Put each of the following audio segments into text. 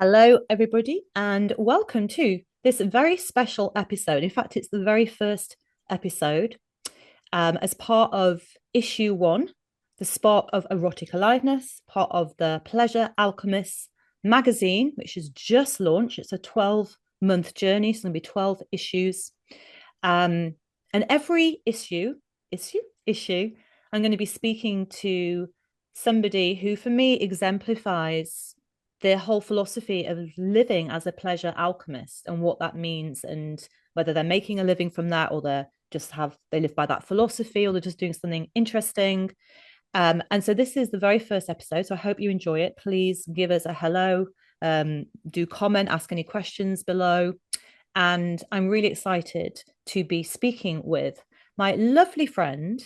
Hello, everybody, and welcome to this very special episode. In fact, it's the very first episode as part of issue one, the Spark of Erotic Aliveness, part of the Pleasure Alchemist Magazine, which has just launched. It's a 12-month journey, so it's going to be 12 issues. And every issue, I'm going to be speaking to somebody who, for me, exemplifies their whole philosophy of living as a pleasure alchemist and what that means, and whether they're making a living from that, or they live by that philosophy, or they're just doing something interesting. And so this is the very first episode, so I hope you enjoy it. Please give us a hello, do comment, ask any questions below. And I'm really excited to be speaking with my lovely friend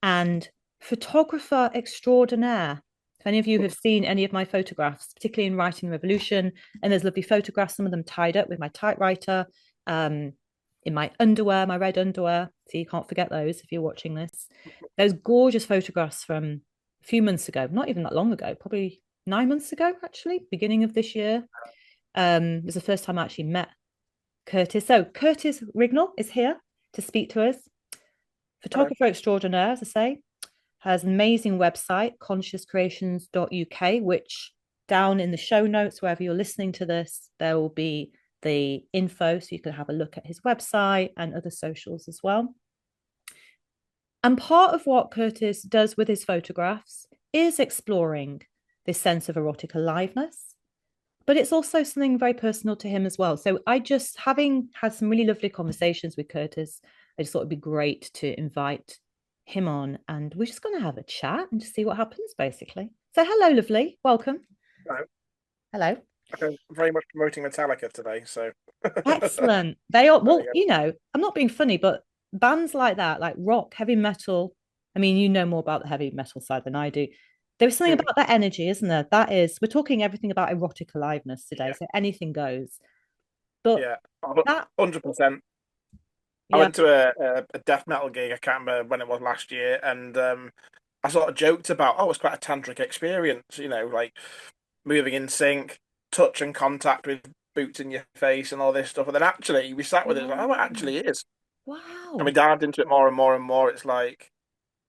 and photographer extraordinaire. If any of you have seen any of my photographs, particularly in Writing Revolution, and there's lovely photographs, some of them tied up with my typewriter, in my underwear, my red underwear. So you can't forget those if you're watching this. Those gorgeous photographs from a few months ago, not even that long ago, probably 9 months ago, actually, beginning of this year. It was the first time I actually met Curtis. So Curtis Wignall is here to speak to us. Hello. Photographer extraordinaire, as I say, has an amazing website, consciouscreations.uk, which down in the show notes, wherever you're listening to this, there will be the info so you can have a look at his website and other socials as well. And part of what Curtis does with his photographs is exploring this sense of erotic aliveness, but it's also something very personal to him as well. So having had some really lovely conversations with Curtis, I just thought it'd be great to invite him on, and we're just going to have a chat and just see what happens, basically. So hello, lovely, welcome. Hello. Hello. I'm very much promoting Metallica today, so Excellent. They are, there you well, go. I'm not being funny, but bands like that, like rock, heavy metal, I mean, you know more about the heavy metal side than I do. There's something Mm, about that energy, isn't there? That is, we're talking everything about erotic aliveness today, yeah, so anything goes. But yeah, that, 100%. I yeah, went to a death metal gig. I can't remember when it was last year, and I sort of joked about, oh, it's quite a tantric experience, like moving in sync, touch and contact with boots in your face, and all this stuff. And then actually, we sat with it, like, oh, it wow, actually is. And we wow, dived into it more and more and more. It's like,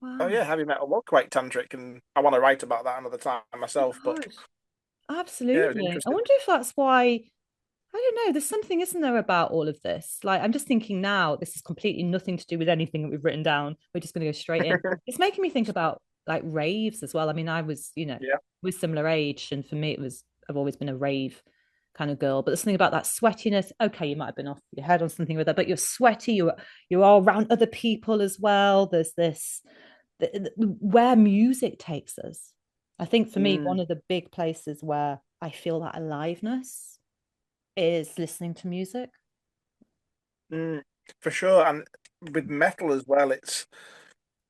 oh wow. yeah, heavy metal was quite tantric, and I want to write about that another time Oh myself. But gosh, yeah, it was absolutely. I interesting. wonder if that's why, I don't know, there's something, isn't there, about all of this? Like, I'm just thinking now, this is completely nothing to do with anything that we've written down. We're just going to go straight in. It's making me think about like raves as well. I mean, I was, Yeah. with similar age, and for me, I've always been a rave kind of girl. But there's something about that sweatiness. Okay, you might have been off your head on something with that, but you're sweaty. You are around other people as well. There's this where music takes us. I think for me, one Mm. of the big places where I feel that aliveness is listening to music. Mm, for sure, and with metal as well, it's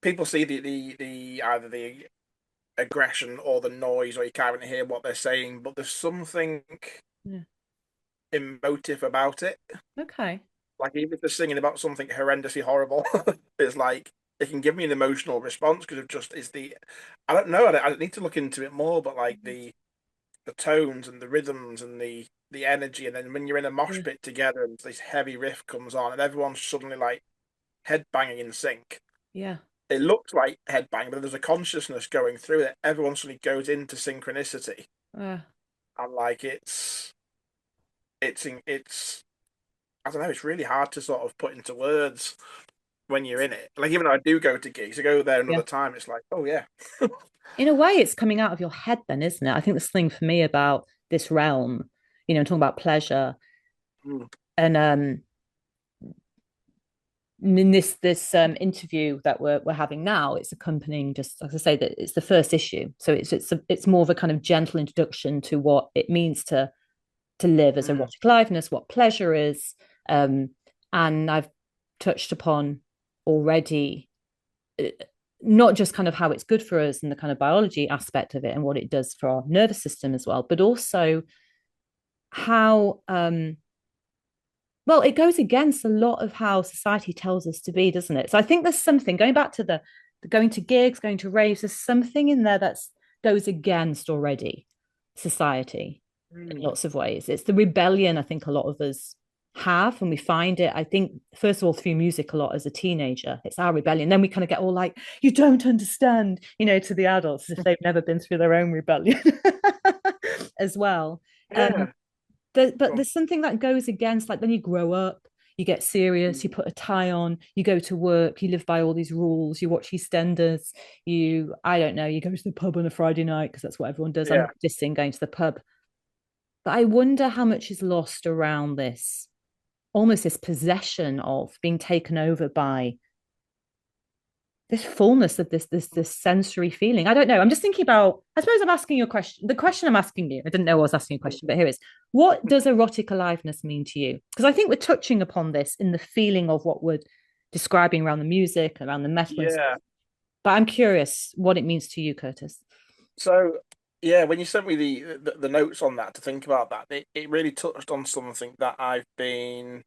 people see the either the aggression or the noise, or you can't even hear what they're saying, but there's something Yeah. emotive about it. Okay. Like even if they're singing about something horrendously horrible, it's like it can give me an emotional response because of just it's the I don't know, I need to look into it more, but like the tones and the rhythms and the energy, and then when you're in a mosh Yeah. pit together and this heavy riff comes on and everyone's suddenly like head banging in sync. Yeah. It looks like headbang, but there's a consciousness going through it. Everyone suddenly goes into synchronicity, Uh, and like it's I don't know. It's really hard to sort of put into words when you're in it. Like even though I do go to gigs, I go there yeah. another time. It's like, oh yeah, In a way, it's coming out of your head, then, isn't it? I think the thing for me about this realm, talking about pleasure, mm, and in this interview that we're having now, it's accompanying, just as I say, that it's the first issue, so it's more of a kind of gentle introduction to what it means to live as mm, erotic aliveness, what pleasure is, um, and I've touched upon already, uh, not just kind of how it's good for us and the kind of biology aspect of it and what it does for our nervous system as well, but also how well, it goes against a lot of how society tells us to be, doesn't it? So I think there's something going back to the going to gigs, going to raves, there's something in there that's goes against already society. in Mm. lots of ways. It's the rebellion I think a lot of us have, and we find it, I think, first of all, through music a lot as a teenager. It's our rebellion. Then we kind of get all like, you don't understand, to the adults as if they've never been through their own rebellion as well. Um, Yeah. but Cool. there's something that goes against, like then you grow up, you get serious, you Mm. put a tie on, you go to work, you live by all these rules, you watch EastEnders, I don't know, you go to the pub on a Friday night because that's what everyone does. I'm Yeah. not dissing going to the pub, but I wonder how much is lost around this, almost this possession of being taken over by this fullness of this sensory feeling. I don't know. I'm just thinking about, I suppose I'm asking you a question. The question I'm asking you, I didn't know I was asking a question, but here is, what does erotic aliveness mean to you? Because I think we're touching upon this in the feeling of what we're describing around the music, around the metal and stuff. Yeah. But I'm curious what it means to you, Curtis. So yeah, when you sent me the notes on that to think about that, it really touched on something that I've been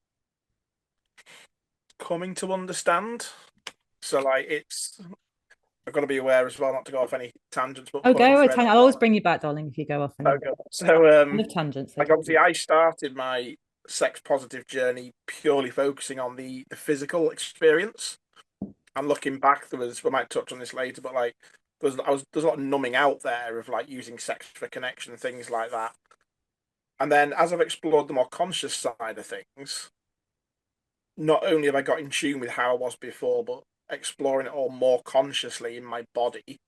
coming to understand. So like it's I've got to be aware as well not to go off any tangents, but Oh, pulling go. threads. I'll always bring you back, darling, if you go off any. Okay. So I love tangents. They're like good. obviously I started my sex positive journey purely focusing on the physical experience. And looking back, we might touch on this later, but like there's a lot of numbing out there of like using sex for connection, things like that. And then as I've explored the more conscious side of things, not only have I got in tune with how I was before, but exploring it all more consciously in my body.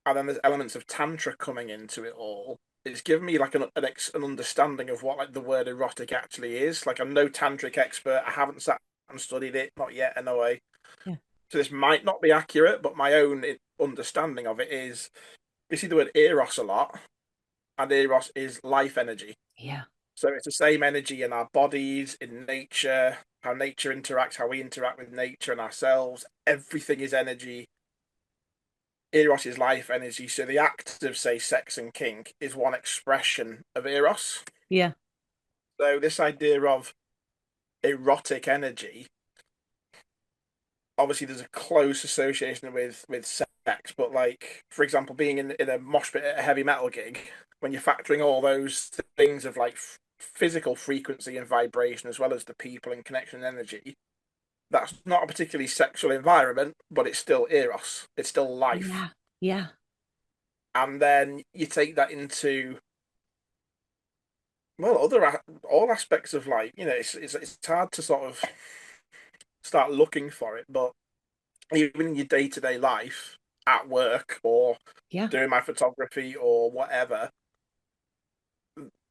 And then there's elements of tantra coming into it all. It's given me like an understanding of what like the word erotic actually is. Like I'm no tantric expert. I haven't sat and studied it, not yet, in a way. Yeah. So this might not be accurate, but my own understanding of it is we see the word eros a lot, and eros is life energy. Yeah. So it's the same energy in our bodies, in nature, how nature interacts, how we interact with nature and ourselves. Everything is energy. Eros is life energy. So the act of, say, sex and kink is one expression of Eros. Yeah. So this idea of erotic energy, obviously there's a close association with sex, but like, for example, being in a mosh pit at a heavy metal gig, when you're factoring all those things of like physical frequency and vibration, as well as the people and connection and energy, that's not a particularly sexual environment, but it's still eros. It's still life. Yeah. Yeah. And then you take that into well, all aspects of life. It's hard to sort of start looking for it, but even in your day to day life, at work or Yeah. doing my photography or whatever,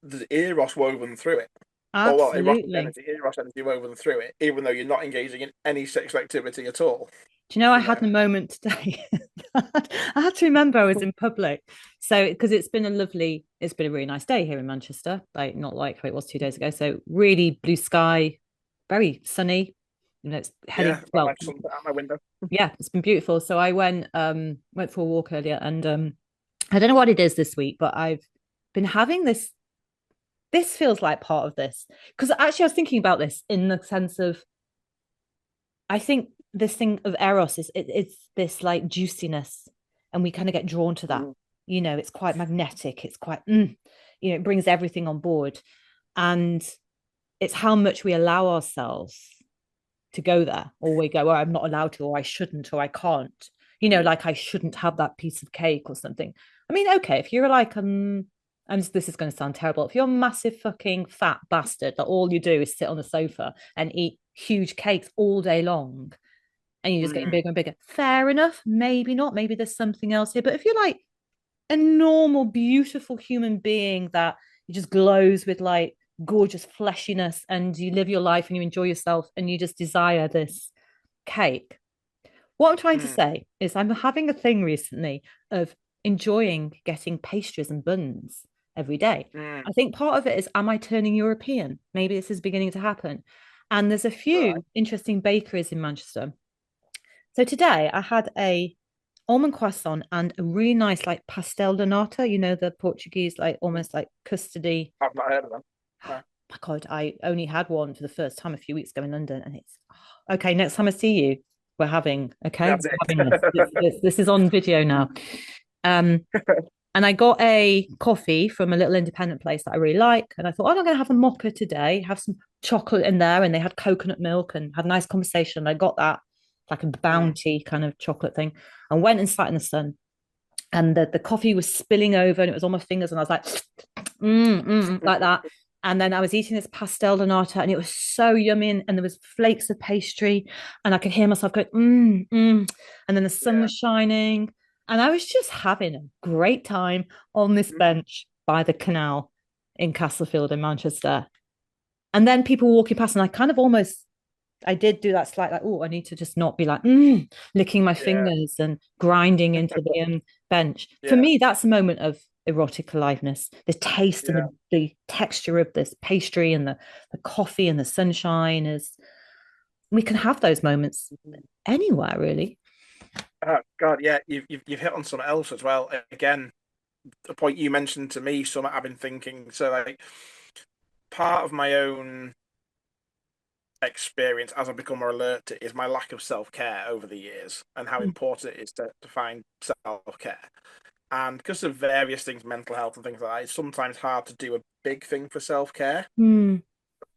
there's eros woven through it. Or well, Absolutely. eros energy woven through it, even though you're not engaging in any sexual activity at all. Do you know, I You had know. a moment today. I had to remember I was in public. So, because it's been a really nice day here in Manchester, like not like how it was 2 days ago. So, really blue sky, very sunny. It's heading, Yeah, I've got my well, sun out my window. yeah, it's been beautiful. So, I went for a walk earlier, and I don't know what it is this week, but I've been having this. This feels like part of this because actually, I was thinking about this in the sense of I think this thing of eros it's this like juiciness, and we kind of get drawn to that. Mm, It's quite magnetic. It's quite, it brings everything on board, and it's how much we allow ourselves to go there, or we go, "Oh, I'm not allowed to, or I shouldn't, or I can't." Like I shouldn't have that piece of cake or something. I mean, okay, if you're like, and this is going to sound terrible. If you're a massive fucking fat bastard that all you do is sit on the sofa and eat huge cakes all day long, and you're just getting mm, bigger and bigger, fair enough. Maybe not. Maybe there's something else here. But if you're like a normal, beautiful human being that just glows with like gorgeous fleshiness, and you live your life and you enjoy yourself and you just desire this cake. What I'm trying to mm, say is, I'm having a thing recently of enjoying getting pastries and buns every day. mm. I think part of it is, am I turning European? Maybe this is beginning to happen. And there's a Right. few interesting bakeries in Manchester. So today I had a almond croissant and a really nice like pastel de nata, the Portuguese like almost like custardy. I've not heard of them. No. My God, I only had one for the first time a few weeks ago in London, and it's okay. Next time I see you, we're having okay, That's we're having this. it. This is on video now. Um, And I got a coffee from a little independent place that I really like. And I thought, oh, I'm going to have a mocha today, have some chocolate in there. And they had coconut milk and had a nice conversation. I got that, like a Mm. bounty kind of chocolate thing, and went and sat in the sun. And the coffee was spilling over and it was on my fingers. And I was like, like that. And then I was eating this pastel donata and it was so yummy. And there was flakes of pastry. And I could hear myself going, And then the sun Yeah. was shining. And I was just having a great time on this Mm. bench by the canal in Castlefield in Manchester. And then people walking past, and I kind of almost I did do that slight like, oh, I need to just not be like licking my Yeah. fingers and grinding into the bench. For Yeah. me, that's a moment of erotic aliveness. The taste and Yeah. the texture of this pastry and the coffee and the sunshine is we can have those moments anywhere, really. Oh God, yeah, you've hit on something else as well. Again, the point you mentioned to me, something I've been thinking. So like part of my own experience as I've become more alert to is my lack of self-care over the years and how important it is to find self-care. And because of various things, mental health and things like that, it's sometimes hard to do a big thing for self-care, Mm,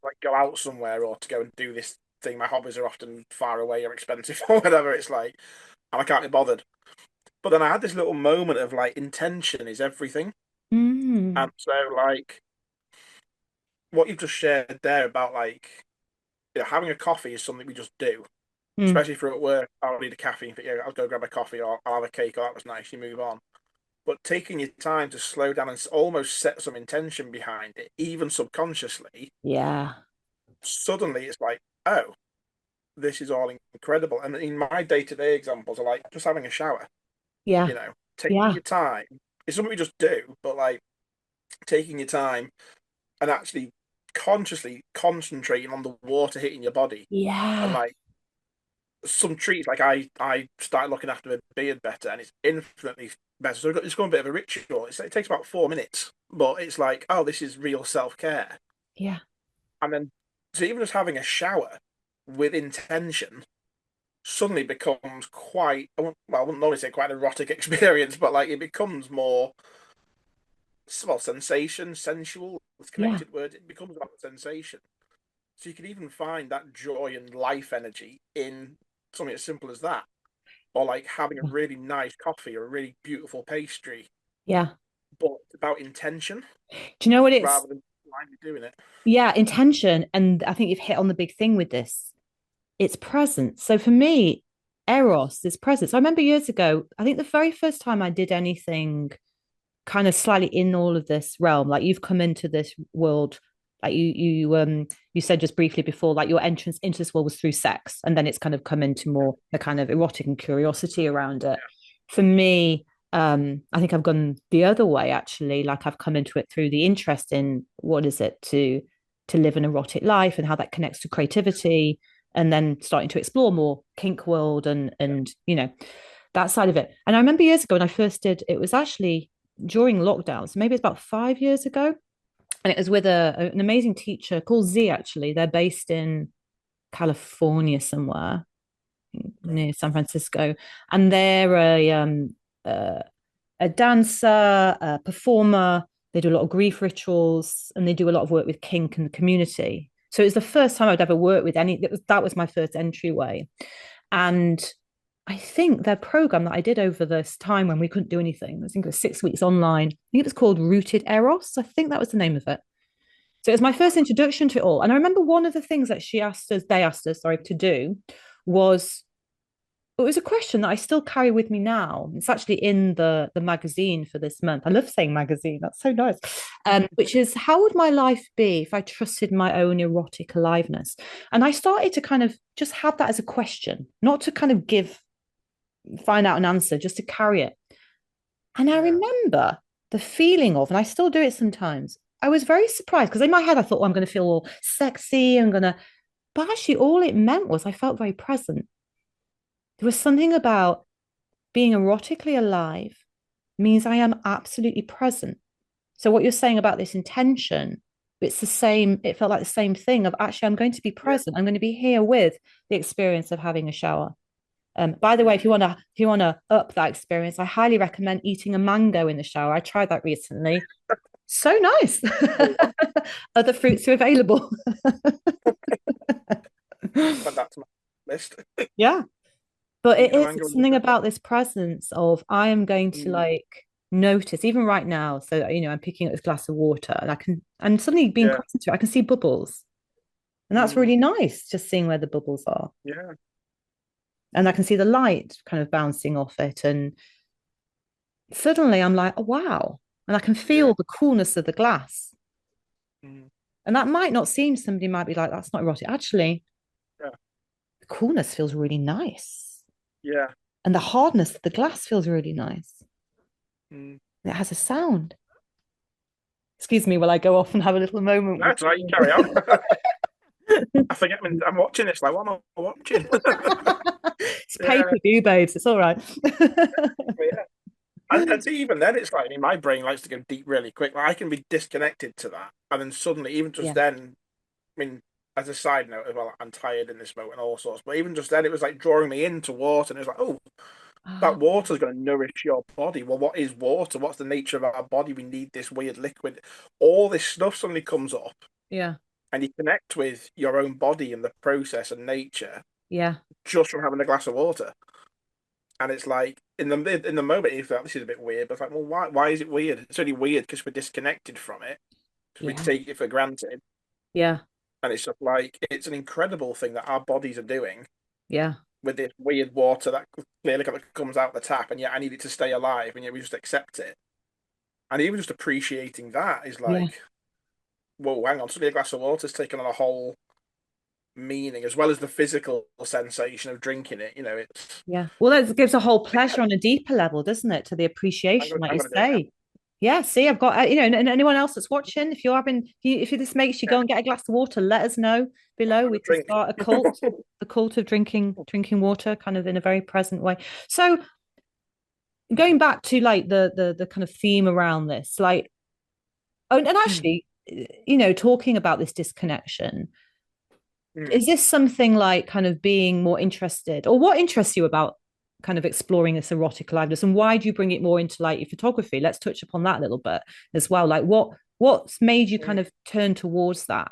like go out somewhere or to go and do this thing. My hobbies are often far away or expensive or whatever. It's like, and I can't be bothered. But then I had this little moment of like intention is everything. mm, And so like what you've just shared there about like having a coffee is something we just do, mm. especially if you're at work. I'll need a caffeine. Yeah, I'll go grab a coffee or I'll have a cake. Oh, that was nice. You move on. But taking your time to slow down and almost set some intention behind it, even subconsciously, Yeah, suddenly it's like, oh, this is all incredible. And in my day-to-day examples are like just having a shower, yeah, taking yeah, your time. It's something we just do, but like taking your time and actually consciously concentrating on the water hitting your body. And yeah, like some treats, like I started looking after my beard better, and it's infinitely better. So it's got a bit of a ritual. It takes about 4 minutes, but it's like, oh, this is real self care. yeah, And then, so even just having a shower with intention suddenly becomes quite, I wouldn't normally say quite an erotic experience, but like it becomes more, well, sensation, sensual, with yeah, connected words. It becomes about sensation. So you can even find that joy and life energy in something as simple as that, or like having a really nice coffee or a really beautiful pastry, yeah. but it's about intention Do you know what it's? rather than blindly doing it. Yeah, intention. And I think you've hit on the big thing with this. It's presence. So for me, Eros is presence. I remember years ago, I think the very first time I did anything kind of slightly in all of this realm, like you've come into this world, like you said just briefly before, like your entrance into this world was through sex, and then it's kind of come into more the kind of erotic and curiosity around it. For me, I think I've gone the other way actually. Like I've come into it through the interest in what is it to live an erotic life and how that connects to creativity, and then starting to explore more kink world and that side of it. And I remember years ago when I first did, it was actually during lockdown, so maybe it's about 5 years ago, and it was with an amazing teacher called Z. Actually, they're based in California somewhere Right. near San Francisco, and they're uh, a dancer, a performer. They do a lot of grief rituals, and they do a lot of work with kink and the community. So it was the first time I'd ever worked with any. That was my first entryway, and I think their program that I did over this time when we couldn't do anything, I think it was 6 weeks online. I think it was called Rooted Eros. I think that was the name of it. So it was my first introduction to it all. And I remember one of the things that they asked us, sorry, to do was it was a question that I still carry with me now. It's actually in the magazine for this month. I love saying magazine. That's so nice. Which is how would my life be if I trusted my own erotic aliveness? And I started to kind of just have that as a question, not to kind of find out an answer, just to carry it. And I Yeah. remember the feeling of, and I still do it sometimes. I was very surprised because in my head I thought, oh, I'm going to feel all sexy. But actually, all it meant was I felt very present. There was something about being erotically alive means I am absolutely present. So what you're saying about this intention, it's the same, it felt like the same thing of actually, I'm going to be Yeah. present. I'm going to be here with the experience of having a shower. By the way, Mm. if you wanna up that experience, I highly recommend eating a mango in the shower. I tried that recently. So nice. Other fruits are available. But that's my list. Yeah. But it Eating a is mango in the something shower. about this presence of I am going to Mm. like notice, even right now. So, I'm picking up this glass of water and and suddenly being Yeah. present to it, I can see bubbles. And that's Mm. really nice, just seeing where the bubbles are. Yeah. And I can see the light kind of bouncing off it. And suddenly I'm like, oh, wow. And I can Yeah. feel the coolness of the glass. Mm. And that might not seem, somebody might be like, that's not erotic. Actually, Yeah. the coolness feels really nice. Yeah. And the hardness of the glass feels really nice. Mm. And it has a sound. Excuse me while I go off and have a little moment with That's right. You carry on. I forget when I'm watching. It's like, what am I watching? it's pay Yeah. per view, babes. It's all right. Yeah. And see, even then, it's like, I mean, my brain likes to go deep really quick. Like, I can be disconnected to that. And then suddenly, even just Yeah. then, I mean, as a side note as well, I'm tired in this moment and all sorts. But even just then, it was like drawing me into water. And it was like, oh, Ah, that water is going to nourish your body. Well, what is water? What's the nature of our body? We need this weird liquid. All this stuff suddenly comes up. yeah. And you connect with your own body and the process and nature Yeah. just from having a glass of water. And it's like in the moment you felt this is a bit weird, but it's like, well, why is it weird? It's only weird because we're disconnected from it, because we Yeah. take it for granted, Yeah. and it's just like it's an incredible thing that our bodies are doing Yeah. with this weird water that clearly comes out the tap, and yet I need it to stay alive, and yet we just accept it. And even just appreciating that is Yeah. like, whoa, hang on, suddenly a glass of water's taken on a whole meaning as well as the physical sensation of drinking it. It's Yeah. Well, that gives a whole pleasure on a deeper level, doesn't it? To the I'm appreciation, gonna, like I'm you gonna do it now. say. Yeah. See, I've got, and anyone else that's watching, if you're having, if this makes you Yeah, go and get a glass of water, let us know below. have a We can drink. start a cult, the cult of drinking water, kind of in a very present way. So going back to like the kind of theme around this, like, oh, and Mm, actually, talking about this disconnection, mm, is this something like kind of being more interested, or what interests you about kind of exploring this erotic aliveness, and why do you bring it more into like your photography? Let's touch upon that a little bit as well. Like what's made you kind mm, of turn towards that?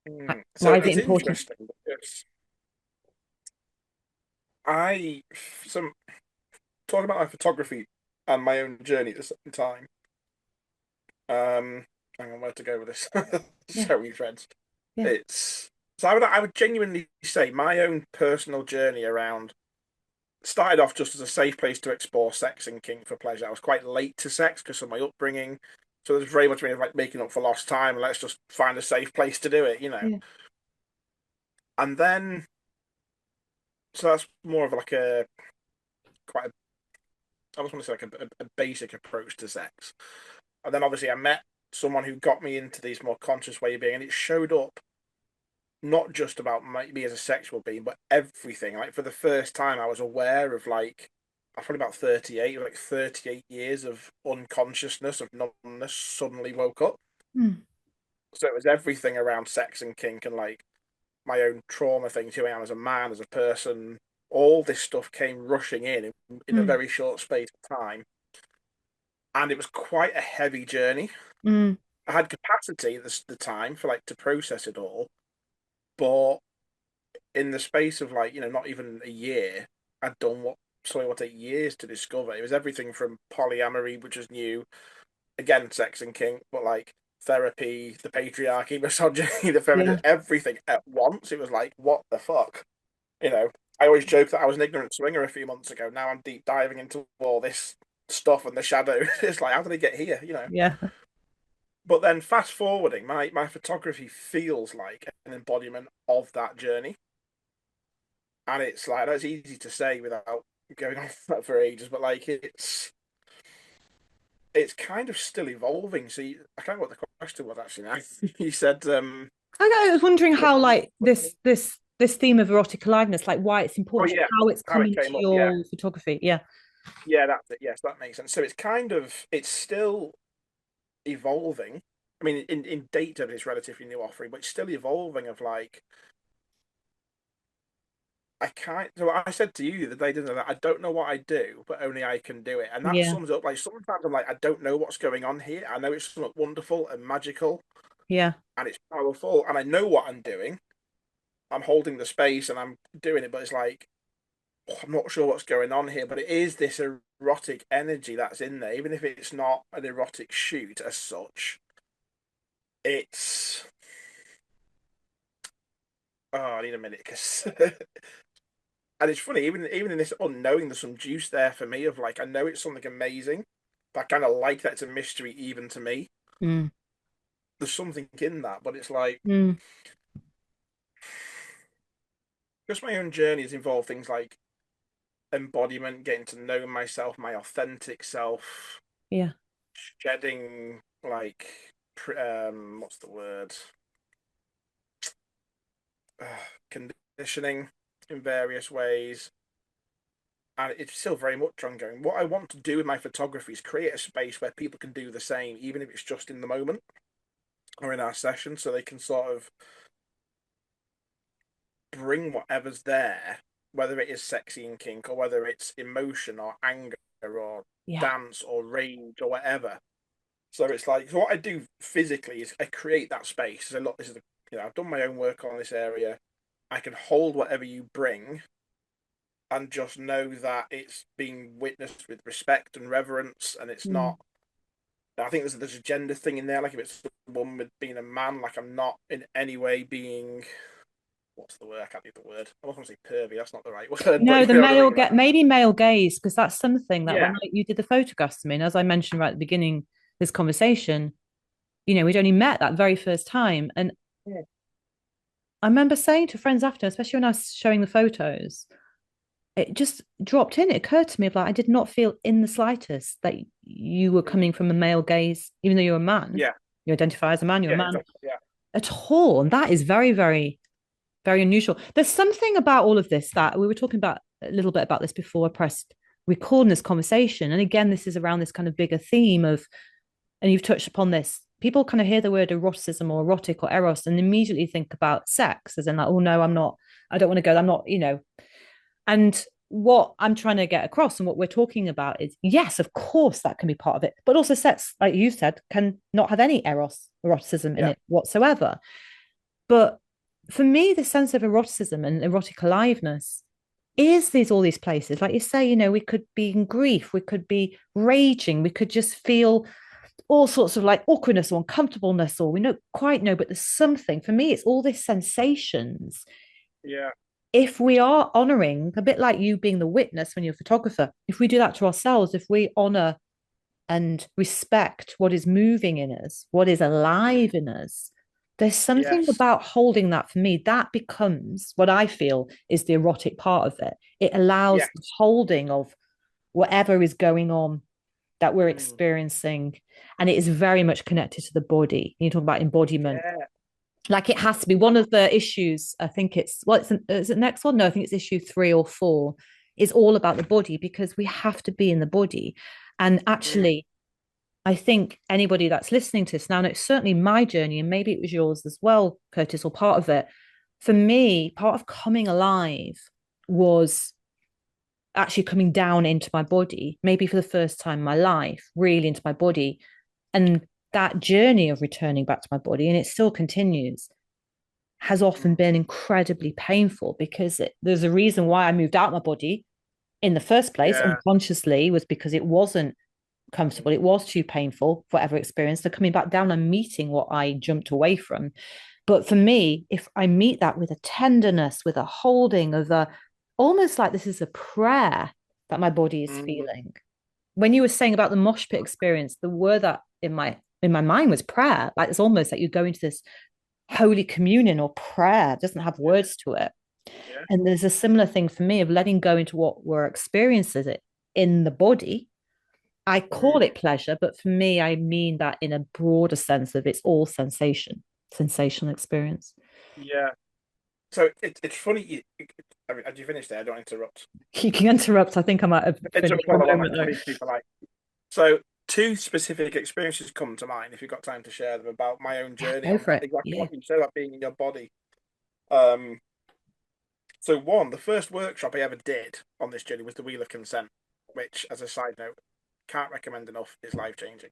mm. Why So is it it's important? interesting because I some talking about my photography and my own journey at the same time. Um, Hang on, where to go with this? Yeah, So many threads. yeah, It's so I would genuinely say my own personal journey around started off just as a safe place to explore sex and kink for pleasure. I was quite late to sex because of my upbringing, so there's very much been like making up for lost time. Let's just find a safe place to do it. yeah, And then so that's more of like a quite a, I just want to say like a basic approach to sex. And then obviously I met someone who got me into these more conscious way of being, and it showed up not just about me as a sexual being, but everything. Like for the first time, I was aware of like I was probably about 38, like 38 years of unconsciousness of numbness suddenly woke up. mm, So it was everything around sex and kink and like my own trauma things, who I am as a man, as a person. All this stuff came rushing in a mm, very short space of time, and it was quite a heavy journey. mm, I had capacity at the time for like to process it all, but in the space of like not even a year, I'd done what something would take years to discover. It was everything from polyamory, which was new, again, sex and kink, but like therapy, the patriarchy, misogyny, the yeah, feminism, everything at once. It was like, what the fuck? You know, I always joke that I was an ignorant swinger a few months ago. Now I'm deep diving into all this stuff and the shadows. It's like, how did I get here? yeah, But then fast forwarding, my photography feels like an embodiment of that journey. And it's like, that's easy to say without going on for ages, but like it's kind of still evolving. So I can't remember what the question was actually now. You said, I was wondering how like this theme of erotic aliveness, like why it's oh important, yeah, how it's how come it into came up. Yeah, your photography. Yeah, yeah, that's it. Yes, that makes sense. So it's still evolving. I mean, in date terms, it's relatively new offering, but it's still evolving. Of like, So I said to you the other day, didn't I, that I don't know what I do, but only I can do it. And that Yeah. sums up, like, sometimes I'm like, I don't know what's going on here. I know it's something wonderful and magical Yeah. and it's powerful and I know what I'm doing. I'm holding the space and I'm doing it, but it's like, oh, I'm not sure what's going on here. But it is this erotic energy that's in there, even if it's not an erotic shoot as such. It's I need a minute because and it's funny, even in this unknowing, there's some juice there for me of like I know it's something amazing, but I kind of like that it's a mystery even to me. Mm. There's something in that, but it's like Mm. just my own journey has involved things like embodiment, getting to know myself, my authentic self, Yeah. shedding like what's the word? Conditioning in various ways. And it's still very much ongoing. What I want to do with my photography is create a space where people can do the same, even if it's just in the moment or in our session, so they can sort of bring whatever's there, whether it is sexy and kink or whether it's emotion or anger or Yeah. dance or rage or whatever. So it's like, so what I do physically is I create that space. So look, this is I've done my own work on this area. I can hold whatever you bring and just know that it's being witnessed with respect and reverence, and it's Mm. not. I think there's a gender thing in there. Like if it's a woman with being a man, like I'm not in any way being what's the word? I can't think of the word. I was going to say pervy. That's not the right word, but No, you the know what I male mean. get maybe male gaze, because that's something that when Yeah, you did the photographs to me, and as I mentioned right at the beginning of this conversation, we'd only met that very first time. And yeah, I remember saying to friends after, especially when I was showing the photos, it just dropped in. It occurred to me like I did not feel in the slightest that you were coming from a male gaze, even though you're a man. yeah, You identify as a man, you're a yeah, man exactly. Yeah, at all. And that is very, very, very unusual. There's something about all of this that we were talking about a little bit about this before I pressed record in this conversation. And again, this is around this kind of bigger theme of, and you've touched upon this. People kind of hear the word eroticism or erotic or eros and immediately think about sex, as in like, oh no, I'm not, I don't want to go, I'm not. And what I'm trying to get across and what we're talking about is yes, of course, that can be part of it, but also sex, like you said, can not have any eroticism in yeah, it whatsoever. But for me, the sense of eroticism and erotic aliveness is all these places. Like you say, we could be in grief, we could be raging, we could just feel all sorts of like awkwardness or uncomfortableness, or we don't quite know, but there's something. For me, it's all these sensations. yeah, If we are honoring, a bit like you being the witness when you're a photographer, if we do that to ourselves, if we honor and respect what is moving in us, what is alive in us, there's something yes, about holding that for me that becomes what I feel is the erotic part of it. It allows yes, the holding of whatever is going on that we're mm, experiencing. And it is very much connected to the body. You talk about embodiment. yeah, Like it has to be one of the issues. I think is it next one? No, I think it's issue 3 or 4 is all about the body because we have to be in the body. And mm, actually, I think anybody that's listening to this now, and it's certainly my journey, and maybe it was yours as well, Curtis, or part of it. For me, part of coming alive was actually coming down into my body, maybe for the first time in my life, really into my body. And that journey of returning back to my body, and it still continues, has often mm, been incredibly painful because there's a reason why I moved out of my body in the first place yeah, unconsciously was because it wasn't comfortable. It was too painful for whatever experience. So coming back down and meeting what I jumped away from. But for me, if I meet that with a tenderness, with a holding of a almost like this is a prayer that my body is mm, feeling. When you were saying about the mosh pit experience, the word that in my mind was prayer. Like it's almost like you go into this holy communion or prayer. It doesn't have yeah, words to it. yeah, And there's a similar thing for me of letting go into what we're experiencing it in the body. I mm, call it pleasure, but for me, I mean that in a broader sense of it's all sensational experience. yeah. So it's funny. I mean, had you finished there? I don't interrupt. You can interrupt. I think I might have Interrupt finished for quite a a lot. moment Like though. to these people, like so. Two specific experiences come to mind if you've got time to share them about my own Yeah, journey go on for it. exactly Yeah. what you said about being in your body. Um, So one, the first workshop I ever did on this journey was the Wheel of Consent, which, as a side note, can't recommend enough. Is life changing.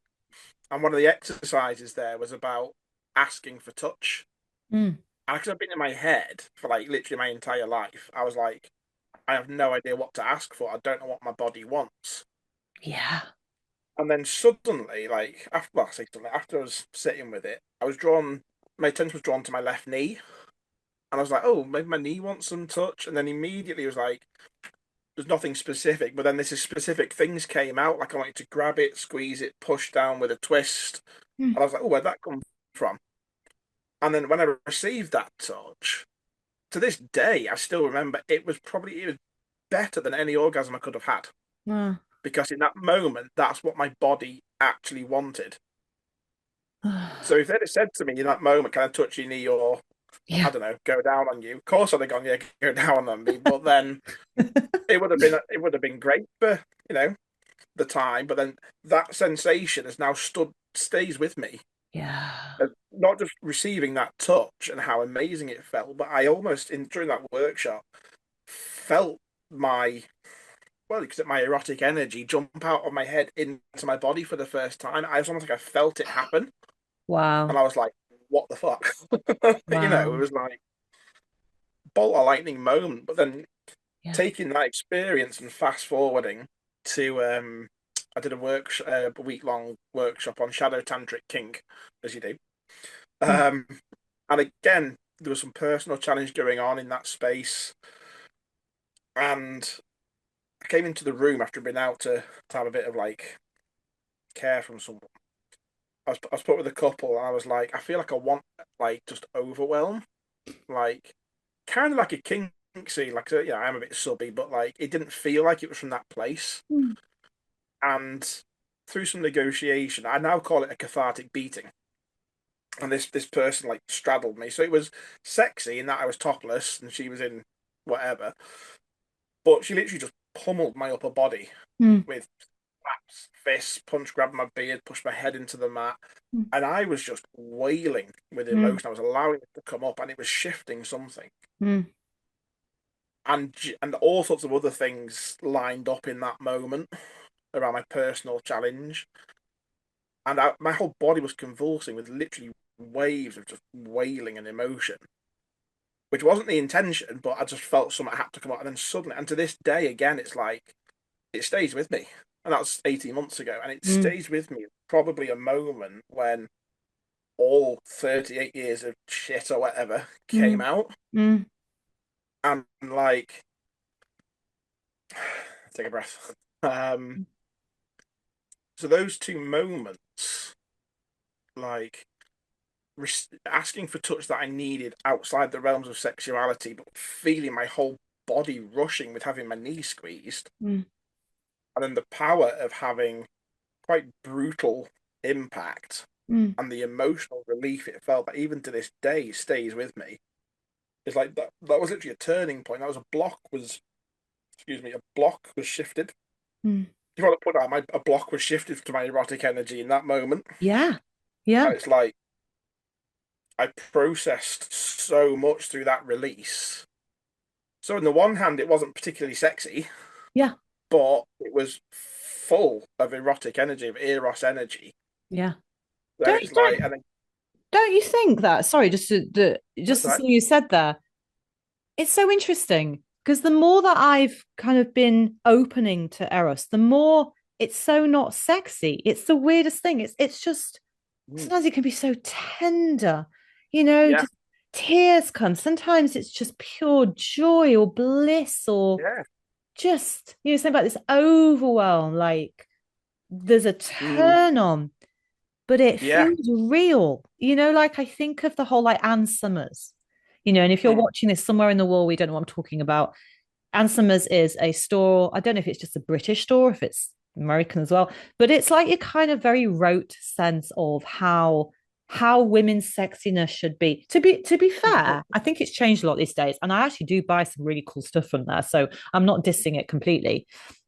And one of the exercises there was about asking for touch. Mm. And because I've been in my head for like literally my entire life, I was like, I have no idea what to ask for. I don't know what my body wants. Yeah. And then suddenly, like after, well, I say suddenly, after I was sitting with it, I was drawn. My attention was drawn to my left knee, and I was like, "Oh, maybe my knee wants some touch." And then immediately it was like, "There's nothing specific," but then this is specific things came out. Like I wanted to grab it, squeeze it, push down with a twist, Mm. and I was like, "Oh, where'd that come from?" And then when I received that touch, to this day, I still remember it was better than any orgasm I could have had Uh, because in that moment, that's what my body actually wanted. So if they'd have said to me in that moment, "Can I touch your knee?" or I yeah. don't know, go down on you, of course I'd have gone, "Yeah, go down on me." But then it would have been great for the time. But then that sensation has now stays with me. Yeah. Not just receiving that touch and how amazing it felt, but I almost in during that workshop felt my well, because my erotic energy jump out of my head into my body for the first time. I was almost like I felt it happen, and Wow. I was like, "What the fuck?" It Wow. was like bolt of lightning moment. But then Yeah. taking that experience and fast forwarding to I did a week long workshop on shadow tantric kink, as you do. Mm. Um, and again, there was some personal challenge going on in that space, and I came into the room after being out to have a bit of like care from someone. I was put with a couple, and I was like, I feel like I want like just overwhelm, like kind of like a kink scene. Like, yeah, I'm a bit subby, but like it didn't feel like it was from that place. Mm. And through some negotiation, I now call it a cathartic beating. And this person like straddled me, so it was sexy in that I was topless and she was in whatever, but she literally just pummeled my upper body Mm. with slaps, fists, punch, grabbed my beard, pushed my head into the mat, Mm. and I was just wailing with Mm. emotion. I was allowing it to come up, and it was shifting something, Mm. and all sorts of other things lined up in that moment around my personal challenge, and my whole body was convulsing with literally waves of just wailing and emotion, which wasn't the intention, but I just felt something had to come out, and then suddenly, and to this day, again, it's like it stays with me. And that's 18 months ago. And it Mm. stays with me. Probably a moment when all 38 years of shit or whatever came Mm. out. Mm. And like, take a breath. So those two moments, like asking for touch that I needed outside the realms of sexuality, but feeling my whole body rushing with having my knee squeezed. Mm. And then the power of having quite brutal impact Mm. and the emotional relief it felt that even to this day stays with me. It's like that was literally a turning point. That was a block was shifted. Mm. You want to put that, a block was shifted to my erotic energy in that moment. Yeah. Yeah. And it's like I processed so much through that release. So on the one hand, it wasn't particularly sexy, Yeah. but it was full of erotic energy, of eros energy. Yeah. Then Don't it's like, don't and then don't you think that? Sorry, that's just to right. something you said there. It's so interesting because the more that I've kind of been opening to Eros, the more it's so not sexy. It's the weirdest thing. It's just Mm. sometimes it can be so tender, Yeah, just tears come. Sometimes it's just pure joy or bliss or yeah, just, something about this overwhelm, like there's a mm, turn on, but it yeah, feels real. Like I think of the whole like Anne Summers, and if you're mm, watching this somewhere in the world, we don't know what I'm talking about. Anne Summers is a store. I don't know if it's just a British store, if it's American as well, but it's like a kind of very rote sense of how women's sexiness should be. To be fair, I think it's changed a lot these days, and I actually do buy some really cool stuff from there. So I'm not dissing it completely.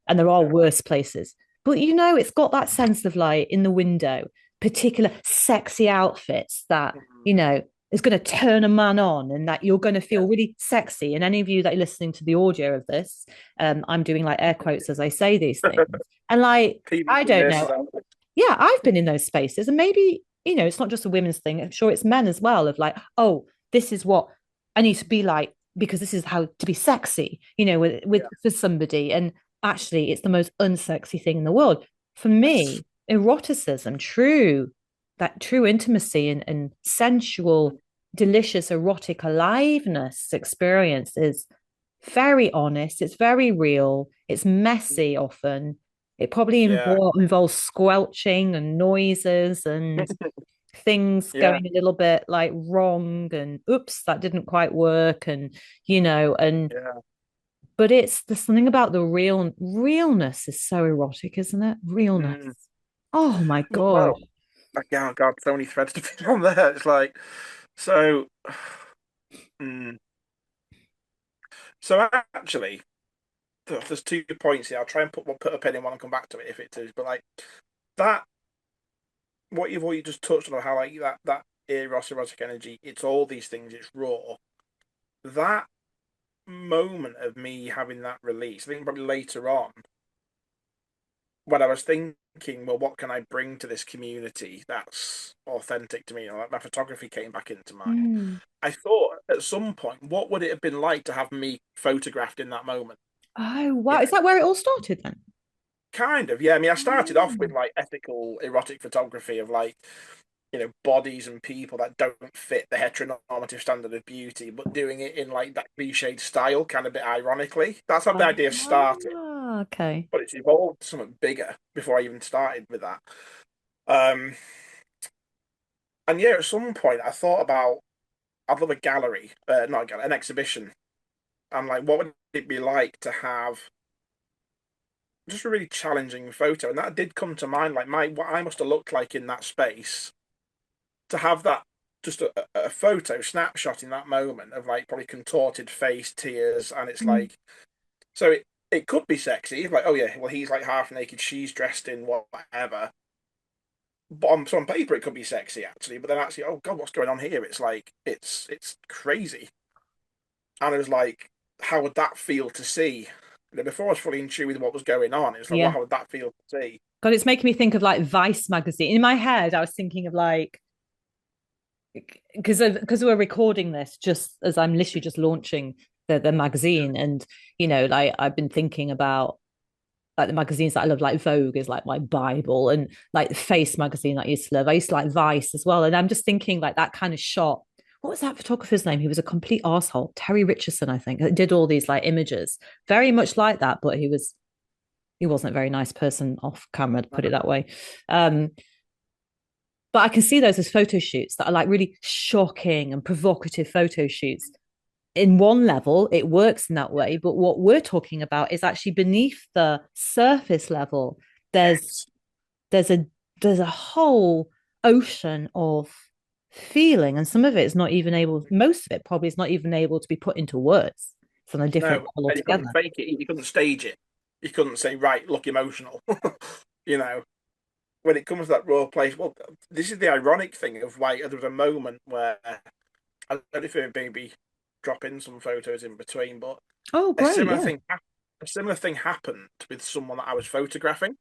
And there are yeah, worse places, but it's got that sense of like in the window, particular sexy outfits that mm, you know is going to turn a man on and that you're going to feel really sexy. And any of you that are listening to the audio of this, I'm doing like air quotes as I say these things. And like, I PVC don't nurses know. out. Yeah, I've been in those spaces. And maybe, it's not just a women's thing. I'm sure it's men as well, of like, oh, this is what I need to be like because this is how to be sexy, with Yeah. for somebody. And actually, it's the most unsexy thing in the world. For Yes. me, eroticism, that true intimacy and sensual, delicious, erotic aliveness experience is very honest. It's very real. It's messy often. It probably Yeah. involves squelching and noises and things Yeah. going a little bit like wrong and oops, that didn't quite work. And, and Yeah. but there's something about the realness is so erotic, isn't it? Realness. Mm. Oh my God. Well, yeah, oh God, so many threads to pick on there. It's like, so, mm. So actually, there's 2 points here. I'll try and put a pin in one and come back to it if it is. But like that, what you've already just touched on, how like that erotic energy, it's all these things. It's raw. That moment of me having that release, I think probably later on when I was thinking, well, what can I bring to this community that's authentic to me? Like my photography came back into mind. Mm. I thought at some point, what would it have been like to have me photographed in that moment? Oh You wow. know, Is that where it all started then? kind of, yeah. I mean, I started off with Oh. like ethical erotic photography of like, bodies and people that don't fit the heteronormative standard of beauty, but doing it in like that cliched style, kind of a bit ironically. That's how the idea started, Okay. but it's evolved to something bigger before I even started with that. Um, and yeah, at some point I thought about I'd love a gallery, not a gallery, an exhibition. And like, what would it be like to have just a really challenging photo? And that did come to mind, like what I must have looked like in that space to have that just a photo snapshot in that moment of like probably contorted face, tears, and it's Mm. like so it could be sexy, like oh yeah, well he's like half naked, she's dressed in whatever. But on paper it could be sexy actually, but then actually, oh God, what's going on here? It's like it's crazy. And it was like, how would that feel to see? Before I was fully in tune with what was going on, it's like, well, Yeah. how would that feel to see? God, it's making me think of like Vice magazine. In my head, I was thinking of like because we're recording this just as I'm literally just launching the magazine, and like I've been thinking about like the magazines that I love, like Vogue is like my Bible, and like the Face magazine that I used to love. I used to like Vice as well, and I'm just thinking like that kind of shot. What was that photographer's name? He was a complete arsehole. Terry Richardson, I think, that did all these like images, very much like that, but he wasn't a very nice person off camera, to put it that way. Um, but I can see those as photo shoots that are like really shocking and provocative photo shoots. In one level, it works in that way. But what we're talking about is actually beneath the surface level. There's Yes. there's a there's a whole ocean of feeling, and some of it is not even able. Most of it probably is not even able to be put into words. It's on a different No, level and you couldn't altogether. fake it. You couldn't stage it. You couldn't say, right, look emotional. you know, when it comes to that raw place, well, this is the ironic thing of why there was a moment where I don't know if it maybe drop in some photos in between, but Oh, a great! similar Yeah, thing, a similar thing happened with someone that I was photographing.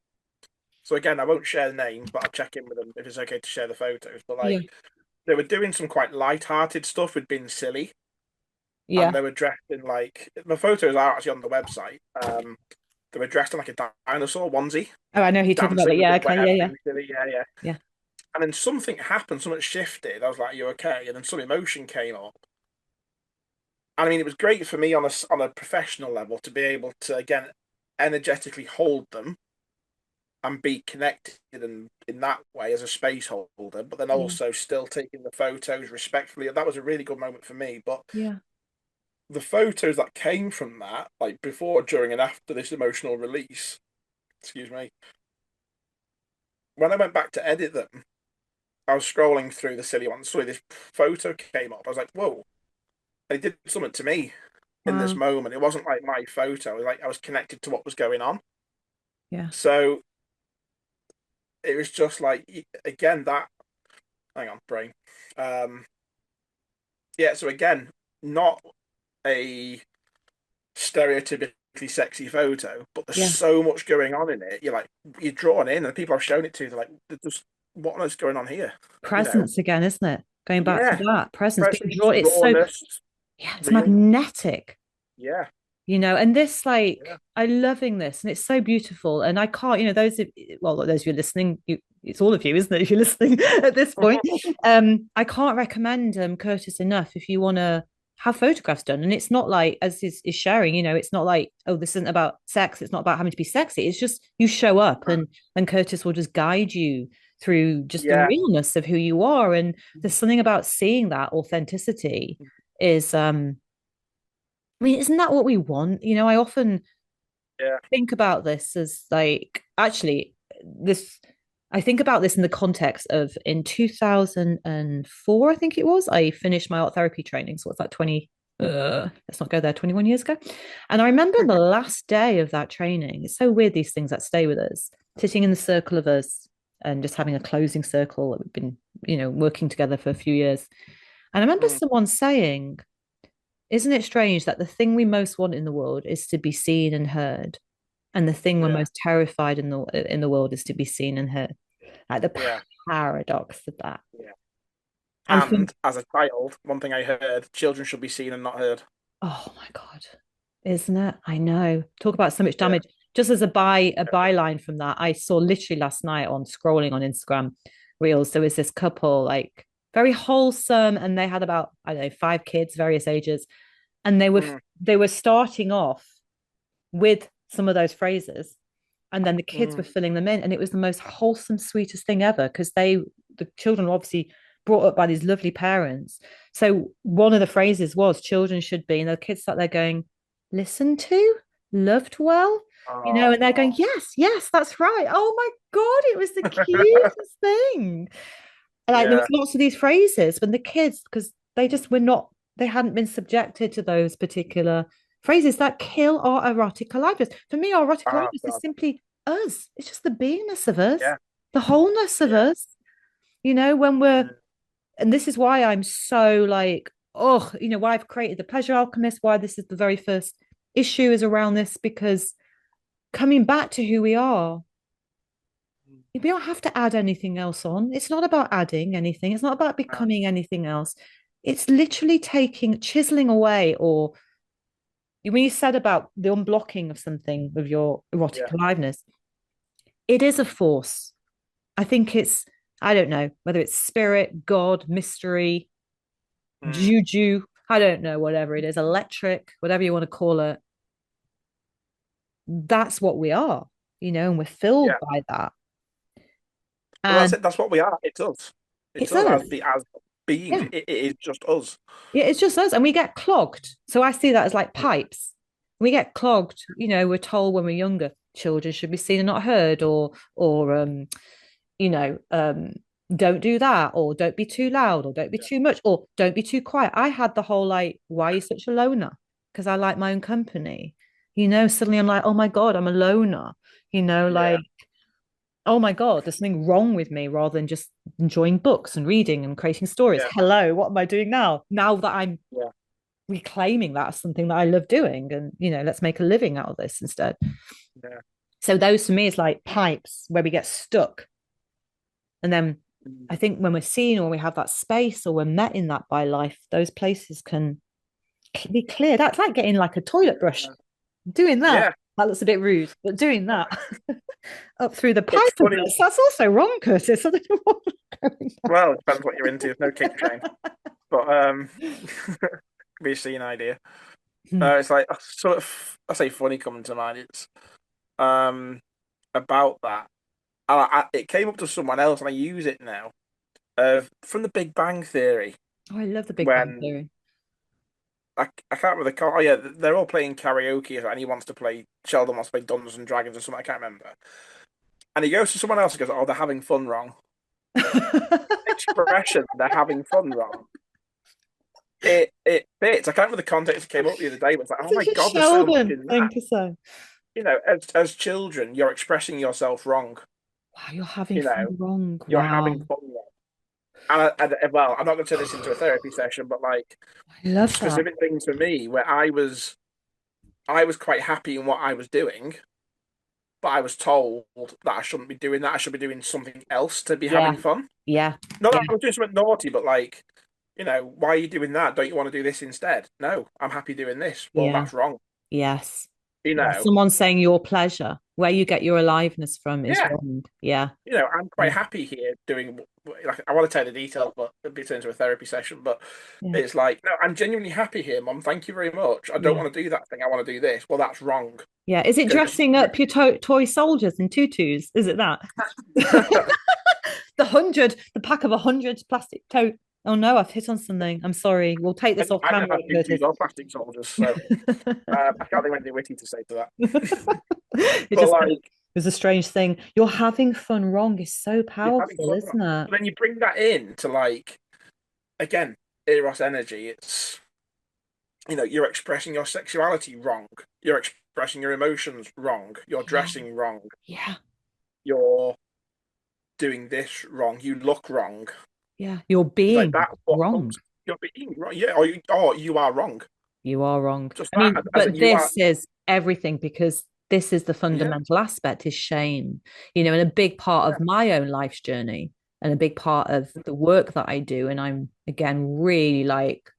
So again, I won't share names, but I'll check in with them if it's okay to share the photos. But yeah, like, they were doing some quite light-hearted stuff with being silly, and yeah. they were dressed in like the photos are actually on the website. They were dressed in like a dinosaur onesie, Oh, I know who you're talking about. dancing It. with Yeah, the okay, wet yeah, yeah, being silly, yeah, yeah. yeah, And then something happened, something shifted. I was like, "You okay?" And then some emotion came up. And I mean, it was great for me on a professional level to be able to again energetically hold them and be connected in that way as a space holder, but then yeah, also still taking the photos respectfully. That was a really good moment for me. But yeah. the photos that came from that, like before, during, and after this emotional release, excuse me, when I went back to edit them, I was scrolling through the silly ones. Sorry, this photo came up. I was like, whoa. And it did something to me in this Wow. moment. It wasn't like my photo. It was like I was connected to what was going on. Yeah. So it was just like again that hang on, brain. Um yeah. So again, not a stereotypically sexy photo, but there's Yeah. so much going on in it. You're drawn in, and people I've shown it to, they're like, just what on earth's going on here? You know? Presence again, isn't it? Going back to Yeah, that, presence being presence, drawn. It's so, rawness, yeah, it's real. magnetic. Yeah, And this, yeah. like, I loving this, and it's so beautiful. And I can't, those of you listening, it's all of you, isn't it? If you're listening at this point, I can't recommend Curtis enough if you want to have photographs done. And it's not like, as is sharing, it's not like, oh, this isn't about sex. It's not about having to be sexy. It's just you show up, and Curtis will just guide you through just the Yeah, realness of who you are. And there's something about seeing that authenticity is I mean, isn't that what we want? I often yeah. think about this as like actually this I think about this in the context of in 2004, I think it was, I finished my art therapy training. So what's that, 20 let's not go there, 21 years ago. And I remember the last day of that training, it's so weird, these things that stay with us, sitting in the circle of us and just having a closing circle that we've been, working together for a few years. And I remember Mm, someone saying, isn't it strange that the thing we most want in the world is to be seen and heard, and the thing we're yeah, most terrified in the world is to be seen and heard? Like the yeah, paradox of that. yeah. And for, And as a child, one thing I heard: children should be seen and not heard. oh my God, isn't it? I know. Talk about so much Yeah, damage. Just as a byline from that, I saw literally last night on scrolling on Instagram Reels, there was this couple, like very wholesome, and they had about, I don't know, 5 kids, various ages, and mm, they were starting off with some of those phrases, and then the kids were mm, filling them in, and it was the most wholesome, sweetest thing ever, because the children were obviously brought up by these lovely parents. So one of the phrases was children should be, and the kids sat there going, listened to, loved well, and they're going, oh, yes, yes, that's right. Oh my God, it was the cutest thing. And like there was yeah, lots of these phrases when the kids, because they just were not, they hadn't been subjected to those particular phrases that kill our erotic aliveness. For me, our erotic oh aliveness is God, simply us. It's just the beingness of us, yeah, the wholeness of yeah, us, when we're, mm, and this is why I'm so like, oh, why I've created the Pleasure Alchemist, why this is the very first issue is around this, because coming back to who we are, we don't have to add anything else on. It's not about adding anything. It's not about no, becoming anything else. It's literally chiseling away, or when you said about the unblocking of something with your erotic yeah, aliveness, it is a force. I think it's, I don't know whether it's spirit, God, mystery, mm, juju, I don't know, whatever it is, electric, whatever you want to call it. That's what we are, and we're filled yeah. by that. Well, that's And it. That's what we are. It's us. It's it's us us. as beings. Yeah. It is just us. Yeah, it's just us, and we get clogged. So I see that as like Yeah, pipes. We get clogged. We're told when we're younger, children should be seen and not heard, or you know, um, don't do that, or don't be too loud, or don't be too much, or don't be too quiet. I had the whole like, why are you such a loner? Because I like my own company. Suddenly I'm like, oh my God, I'm a loner. yeah, Like, oh my God, there's something wrong with me, rather than just enjoying books and reading and creating stories. yeah, Hello, what am I doing now? Now that I'm yeah, reclaiming that as something that I love doing, and let's make a living out of this instead. yeah. So those for me is like pipes where we get stuck. And then Mm, I think when we're seen, or we have that space, or we're met in that by life, those places can be cleared. That's like getting like a toilet brush, yeah. doing that. Yeah. That looks a bit rude, but doing that up through the It's pipe of funny. this, that's also wrong, Curtis. I don't know what I'm going Well, it depends what you're into. There's no kink shame, but be a scene idea. down. It's like sort of, I say funny coming to mind. It's um about that. It came up to someone else, and I use it now. From the Big Bang Theory, Oh, I love the Big Bang when Theory. I can't remember the call. Oh yeah, they're all playing karaoke, and he wants to play. Sheldon wants to play Dungeons and Dragons or something. I can't remember. And he goes to someone else and goes, "Oh, they're having fun wrong." Expression, they're having fun wrong. It fits. I can't remember the context it came up the other day, but it's like, oh my Such a God, there's so much Sheldon in thing that. to say. As children, you're expressing yourself wrong. Wow, you're having You fun know, wrong. you're Wow. having fun wrong. Well, I'm not going to turn this into a therapy session, but like I love that. specific things for me where I was quite happy in what I was doing, but I was told that I shouldn't be doing that. I should be doing something else to be Yeah. having fun. Yeah. Not Yeah. that I was doing something naughty, but like, why are you doing that? Don't you want to do this instead? No, I'm happy doing this. Well, Yeah. that's wrong. Yes. You Yeah. know, Someone saying your pleasure, where you get your aliveness from is yeah. wrong. Yeah. I'm Yeah. quite happy here doing like I want to tell the details, but it'll be turned into a therapy session. But Yeah. it's like, no, I'm genuinely happy here, Mum. Thank you very much. I don't Yeah. want to do that thing. I want to do this. Well, that's wrong Yeah. Is it because dressing up your toy soldiers in tutus? Is it that? The pack of 100 plastic tote. Oh no, I've hit on something. I'm sorry. We'll take this off I've never camera, had tutus Curtis. or plastic soldiers, so I can't think of anything witty to say to that. It But just like, was a strange thing. You're having fun wrong is so you're having powerful, fun. isn't it? But then you bring that in to like again, Eros energy. It's you're expressing your sexuality wrong. You're expressing your emotions wrong. You're Yeah. dressing wrong. Yeah. You're doing this wrong. You look wrong. Yeah. You're It's like being that's what wrong. comes. You're being wrong. Yeah, or you are wrong. You are wrong. Just I mean, that, as in but you are. this is everything because this is the Yeah, fundamental aspect is shame, and a big part of yeah, my own life's journey and a big part of the work that I do. And I'm again really like,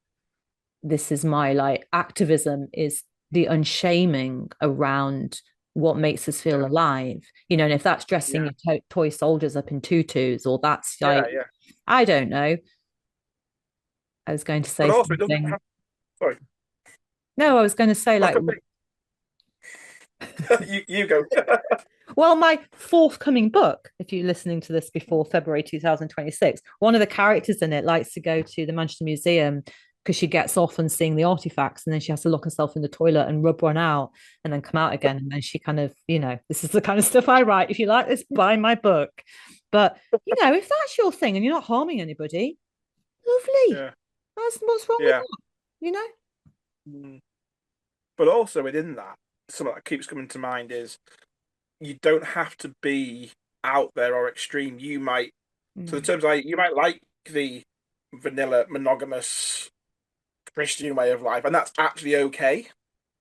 this is my like activism is the unshaming around what makes us feel yeah, alive, and if that's dressing yeah, your toy soldiers up in tutus or that's like, yeah, yeah. I don't know. I was going to But say also, it doesn't something. have. Sorry, No, I was going to say I was like, gonna say, you go. well, my forthcoming book, if you're listening to this before February 2026, one of the characters in it likes to go to the Manchester Museum because she gets off on seeing the artifacts and then she has to lock herself in the toilet and rub one out and then come out again. And then she kind of, this is the kind of stuff I write. If you like this, buy my book. But, if that's your thing and you're not harming anybody, lovely. Yeah, That's what's wrong with yeah. that, you know? Mm. But also within that, something that keeps coming to mind is you don't have to be out there or extreme. You might, so the Mm. terms like you might like the vanilla monogamous Christian way of life, and that's actually okay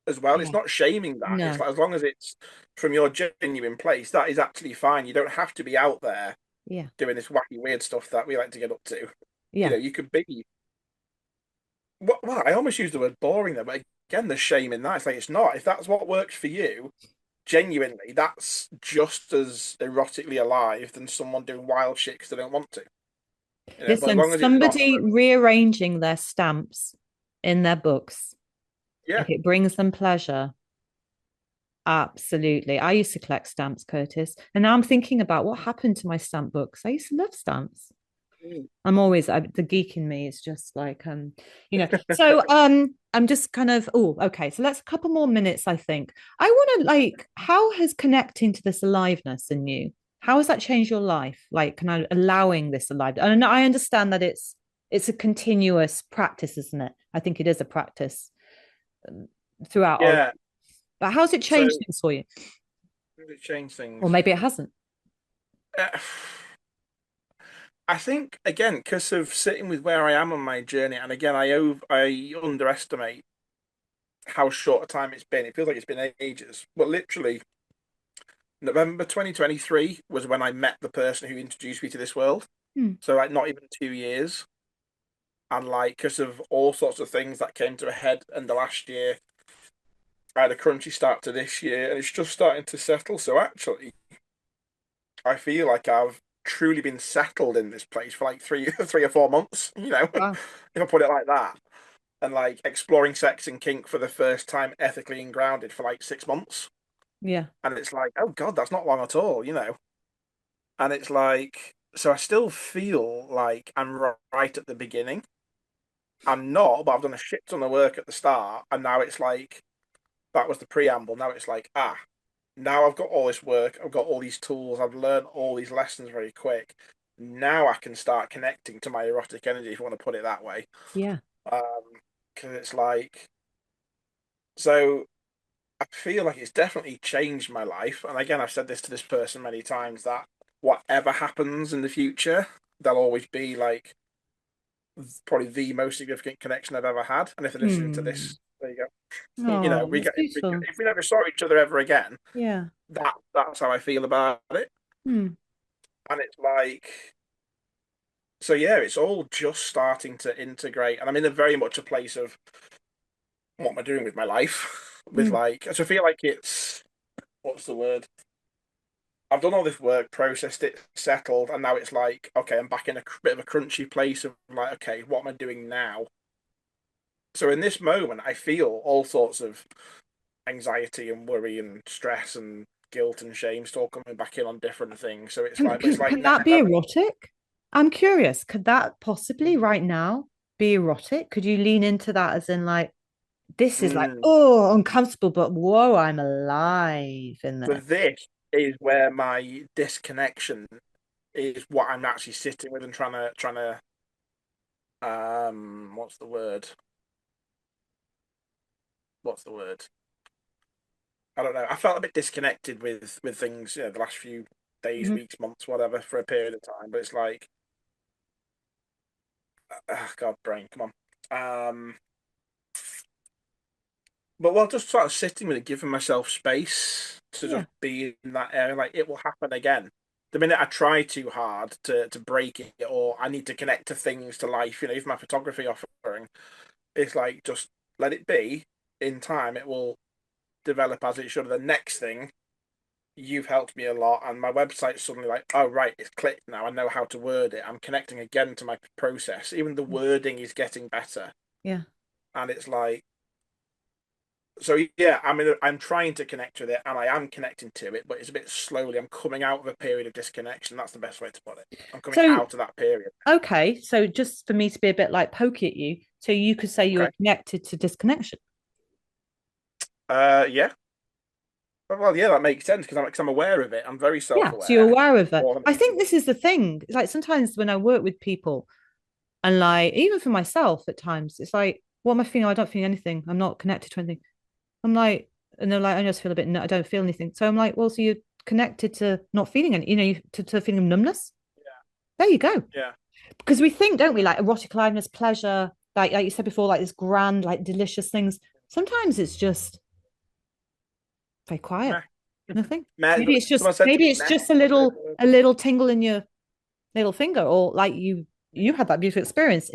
as well. It's Yeah. not shaming that. It's No. like as long as it's from your genuine place, that is actually fine. You don't have to be out there Yeah. doing this wacky weird stuff that we like to get up to. Yeah. You could be well, I almost use the word boring there, but again, there's shame in that. It's like it's not. If that's what works for you, genuinely, that's just as erotically alive than someone doing wild shit because they don't want to. But as Listen, long as it's not, somebody rearranging their stamps in their books, yeah, if it brings them pleasure, absolutely. I used to collect stamps, Curtis, and now I'm thinking about what happened to my stamp books. I used to love stamps. mm, The geek in me is just like, so I'm just kind of, oh, okay. So let's a couple more minutes, I think. I want to like, how has connecting to this aliveness in you, how has that changed your life? Like, kind of allowing this alive. And I understand that it's a continuous practice, isn't it? I think it is a practice um, throughout our, yeah. but how's it So changed things for you? it change Or things. maybe it hasn't. Uh, I think again because of sitting with where I am on my journey, and again I underestimate how short a time it's been. It feels like it's been ages, but literally November 2023 was when I met the person who introduced me to this world. Hmm. So like not even 2 years, and like because of all sorts of things that came to a head in the last year, I had a crunchy start to this year, and it's just starting to settle. So actually, I feel like I've truly been settled in this place for like three, 3 or 4 months. Wow. If I put it like that, and like exploring sex and kink for the first time, ethically and grounded for like 6 months, Yeah. and it's like, oh God, that's not long at all. And it's like, so I still feel like I'm right at the beginning. I'm not, but I've done a shit ton of work at the start, and now it's like that was the preamble. Now it's like, now I've got all this work, I've got all these tools, I've learned all these lessons very quick. Now I can start connecting to my erotic energy, if you want to put it that way. Yeah. Because it's like, so I feel like it's definitely changed my life. And again, I've said this to this person many times that whatever happens in the future, they'll always be like probably the most significant connection I've ever had. And if they're listening to Hmm. this, there you go. You know, Oh, that's beautiful. if we never saw each other ever again, Yeah. that's how I feel about it. Hmm. And it's like, so yeah, it's all just starting to integrate, and I'm in a very much a place of what am I doing with my life? With Hmm. like, so I feel like it's what's the word? I've done all this work, processed it, settled, and now it's like, okay, I'm back in a bit of a crunchy place of like, okay, what am I doing now? So in this moment, I feel all sorts of anxiety and worry and stress and guilt and shame still coming back in on different things. So it's Can, like, but it's can, like can now, that be erotic? I'm curious. Could that possibly right now be erotic? Could you lean into that as in like, this is like, mm, oh, uncomfortable, but whoa, I'm alive in so this. this is where my disconnection is what I'm actually sitting with and trying to what's the word? What's the word? I don't know. I felt a bit disconnected with things, the last few days, Mhm. weeks, months, whatever, for a period of time. But it's like, God, brain, come on. But well, just sort of sitting with it, giving myself space to Yeah. just be in that area. Like it will happen again. The minute I try too hard to break it, or I need to connect to things to life, even my photography offering, it's like just let it be. In time, it will develop as it should. The next thing, you've helped me a lot, and my website's suddenly like, oh right, it's clicked now. I know how to word it. I'm connecting again to my process. Even the wording is getting better, Yeah. and it's like, so yeah. I mean, I'm trying to connect with it, and I am connecting to it, but it's a bit slowly. I'm coming out of a period of disconnection. That's the best way to put it. I'm coming So, out of that period. okay. So just for me to be a bit like pokey at you, so you could say you were Okay. connected to disconnection. Yeah. Well, yeah, that makes sense because I'm aware of it. I'm very Yeah. So you're self-aware. aware of it. More than I think anything. this is the thing. It's like sometimes when I work with people and like even for myself at times, it's like, what am I feeling? I don't feel anything. I'm not connected to anything. I'm like, and they're like, I just feel a bit, I don't feel anything. So I'm like, well, so you're connected to not feeling any, to feeling of numbness. There you go. Yeah. Because we think, don't we, like erotic aliveness, pleasure, like you said before, like this grand, like delicious things. Sometimes it's just very quiet. Meh. Nothing. Meh. Someone said to Maybe me, it's meh. just My favorite word. a little tingle in your little finger, or like you had that beautiful experience.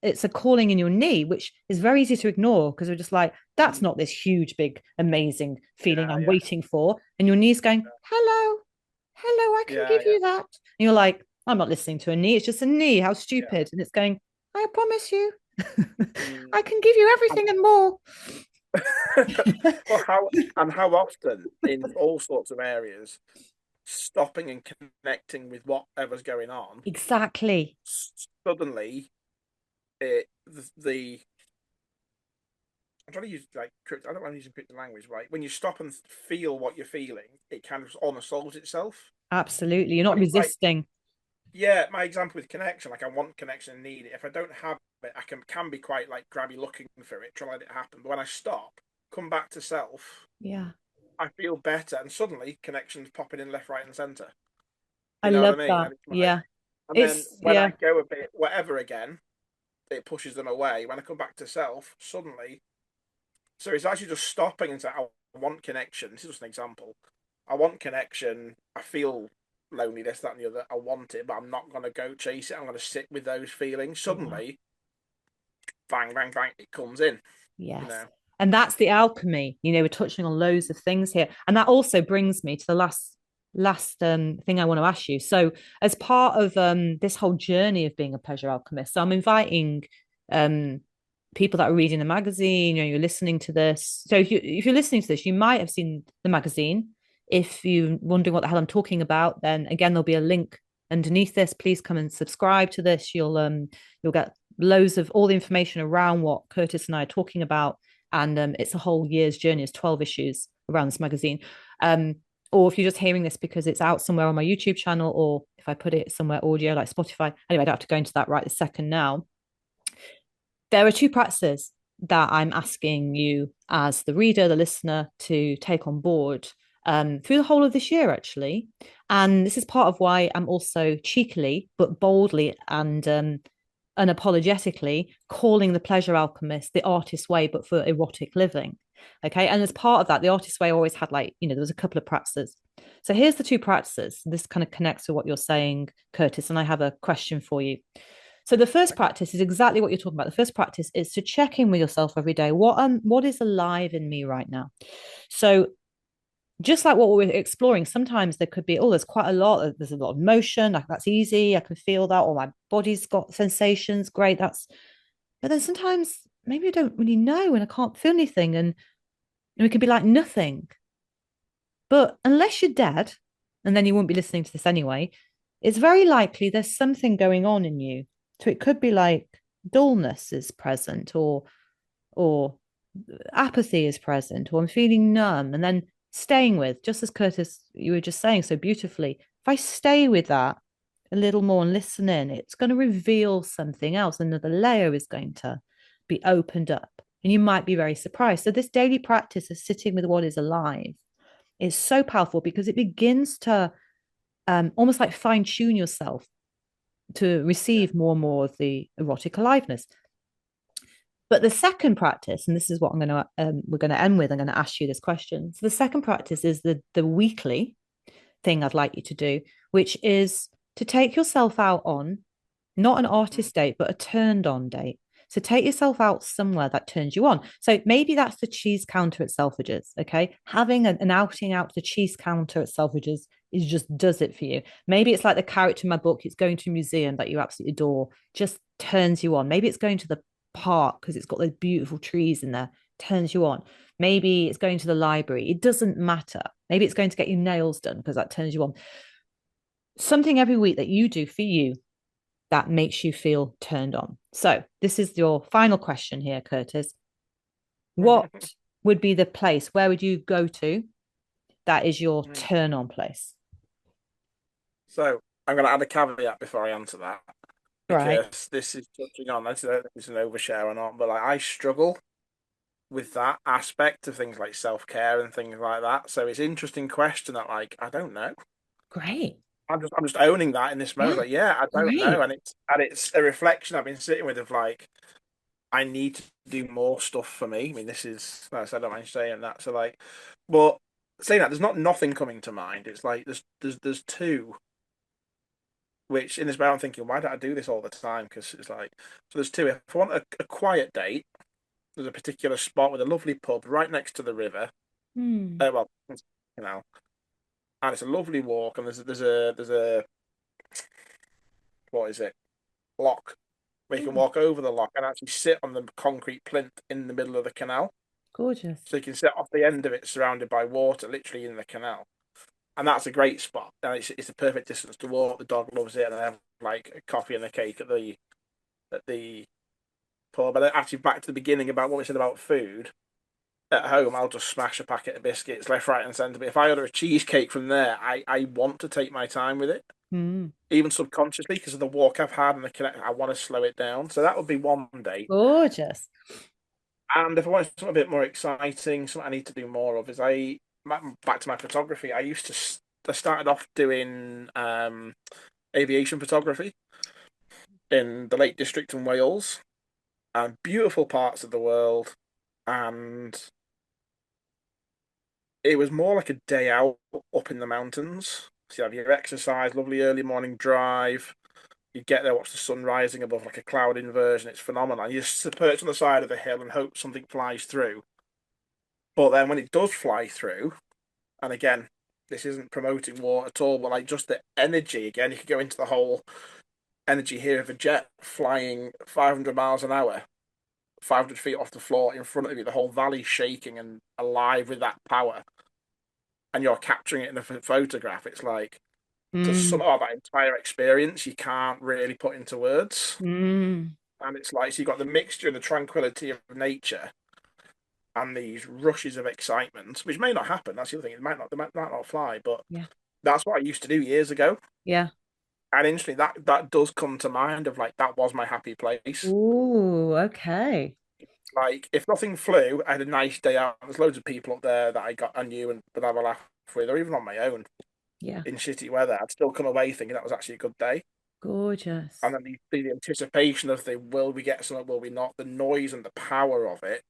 It's a calling in your knee, which is very easy to ignore because we're just like, that's not this huge, big, amazing feeling Yeah, I'm yeah, waiting for. And your knee's going, hello, hello, I can yeah, give yeah, you that. And you're like, I'm not listening to a knee, it's just a knee. How yeah. stupid. And it's going, I promise you, Mm. I can give you And everything and more. well, how often in all sorts of areas, stopping and connecting with whatever's going on, Exactly. suddenly the I'm trying to use like I don't want to use cryptic language, right? When you stop and feel what you're feeling, it kind of almost solves itself. Absolutely. You're not And it's like, resisting. yeah, my example with connection, like I want connection and need it. If I don't have it, I can be quite like grabby looking for it, try to let it happen. But when I stop, come back to self, Yeah. I feel better, and suddenly connections popping in left, right, and centre. I You know what love I mean? that. And it's like, Yeah. and then It's, when yeah. I go a bit whatever again, it pushes them away. When I come back to self, suddenly, so it's actually just stopping and saying, I want connection. This is just an example. I want connection. I feel lonely, this, that, and the other. I want it, but I'm not going to go chase it. I'm going to sit with those feelings. Yeah. Suddenly, bang, bang, bang, it comes in, you Yes. know. And that's the alchemy. We're touching on loads of things here. And that also brings me to the last thing I want to ask you. So as part of this whole journey of being a pleasure alchemist, so I'm inviting um people that are reading the magazine, you're listening to this. So if you're listening to this, you might have seen the magazine. If you're wondering what the hell I'm talking about, then again there'll be a link underneath this. Please come and subscribe to this. You'll get loads of all the information around what Curtis and I are talking about. And it's a whole year's journey. It's 12 issues around this magazine. Or if you're just hearing this because it's out somewhere on my YouTube channel, or if I put it somewhere audio like Spotify. Anyway, I don't have to go into that right this second now. There are two practices that I'm asking you as the reader, the listener, to take on board through the whole of this year, actually. And this is part of why I'm also cheekily, but boldly and unapologetically calling the Pleasure Alchemist the artist way, but for erotic living. Okay. And as part of that, the artist way always had there was a couple of practices. So here's the two practices. This kind of connects to what you're saying, Curtis. And I have a question for you. So the first practice is exactly what you're talking about. The first practice is to check in with yourself every day. What is alive in me right now? So just like what we're exploring, sometimes there could be, there's quite a lot, there's a lot of motion, like that's easy, I can feel that, or my body's got sensations, great, but then sometimes maybe I don't really know and I can't feel anything, and it can be like nothing. But unless you're dead, and then you won't be listening to this anyway, it's very likely there's something going on in you. So it could be like dullness is present, or apathy is present, or I'm feeling numb, and then staying with, just as Curtis, you were just saying so beautifully, if I stay with that a little more and listen in, it's going to reveal something else. Another layer is going to be opened up, and you might be very surprised. So, this daily practice of sitting with what is alive is so powerful because it begins to almost like fine tune yourself to Yeah. receive more and more of the erotic aliveness. But the second practice, and this is what we're going to end with. I'm going to ask you this question. So the second practice is the weekly thing I'd like you to do, which is to take yourself out on not an Mm. artist date, but a turned on date. So take yourself out somewhere that turns you on. So maybe that's the cheese counter at Selfridges. Okay, having an outing out to the cheese counter at Selfridges is just does it for you. Maybe it's like the character in my book. It's going to a museum that you absolutely adore, just turns you on. Maybe it's going to the park because it's got those beautiful trees in there, turns you on. Maybe it's going to the library. It doesn't matter. Maybe it's going to get your nails done because that turns you on. Something every week that you do for you that makes you feel turned on. So, this is your final question here, Curtis. What would be the place? Where would you go to that is your turn on place? So I'm going to add a caveat before I answer that, Right. because this is touching on this is an overshare or not, but like I struggle with that aspect of things like self-care and things like that. So it's an interesting question that like I don't know. Great. I'm just owning that in this moment. Yeah. Like, yeah, I don't know. Great. And it's a reflection I've been sitting with of like I need to do more stuff for me. I mean, this is like I said, I don't mind saying that. So like, but saying that, there's not nothing coming to mind. It's like there's two, which in this moment I'm thinking, why don't I do this all the time? Because it's like, so there's two. If I want a quiet date, there's a particular spot with a lovely pub right next to the river. Hmm. Well, you know, and it's a lovely walk, and there's a what is it, lock, where you can Mm, walk over the lock and actually sit on the concrete plinth in the middle of the canal. gorgeous. So you can sit off the end of it, surrounded by water, literally in the canal, and that's a great spot. And it's a perfect distance to walk. The dog loves it, and I have like a coffee and a cake at the pub. But actually, back to the beginning about what we said about food. At home, I'll just smash a packet of biscuits left, right, and centre. But if I order a cheesecake from there, I want to take my time with it, Hmm. even subconsciously, because of the walk I've had and the connect. I want to slow it down. So that would be one day. Gorgeous. And if I want something a bit more exciting, something I need to do more of, is back to my photography. I started off doing aviation photography in the Lake District in Wales, and beautiful parts of the world. And it was more like a day out up in the mountains. So you have your exercise, lovely early morning drive. You get there, watch the sun rising above like a cloud inversion. It's phenomenal. And you just perch on the side of the hill and hope something flies through. But then when it does fly through, and again, this isn't promoting war at all, but like just the energy, again, you could go into the whole energy here of a jet flying 500 miles an hour, 500 feet off the floor in front of you, the whole valley shaking and alive with that power. And you're capturing it in a photograph. It's like, there's Hmm. something about that entire experience you can't really put into words. Hmm. And it's like, so you've got the mixture and the tranquility of nature and these rushes of excitement, which may not happen. That's the other thing. They might not fly, but Yeah. that's what I used to do years ago. Yeah. And instantly that does come to mind of like that was my happy place. Ooh, okay. Like if nothing flew, I had a nice day out. There's loads of people up there that I knew and would have a laugh with, or even on my own Yeah. in shitty weather, I'd still come away thinking that was actually a good day. And Gorgeous. then the anticipation of the will we get something, will we not, the noise and the power of it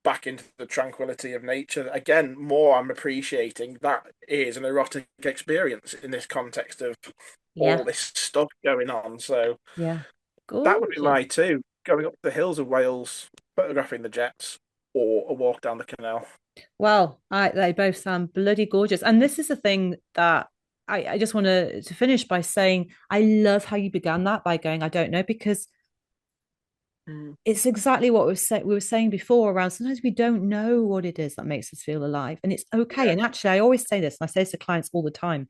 back into the tranquility of nature. Again, more I'm appreciating that is an erotic experience in this context of Yeah. all this stuff going on. So Yeah. that would be Gorgeous. my two, going up the hills of Wales, photographing the jets, or a walk down the canal. Well, they both sound bloody gorgeous. And this is the thing that I just want to finish by saying I love how you began that by going, I don't know, because Mm. it's exactly what we were saying before around sometimes we don't know what it is that makes us feel alive. And it's okay. Yeah, And actually, I always say this, and I say this to clients all the time.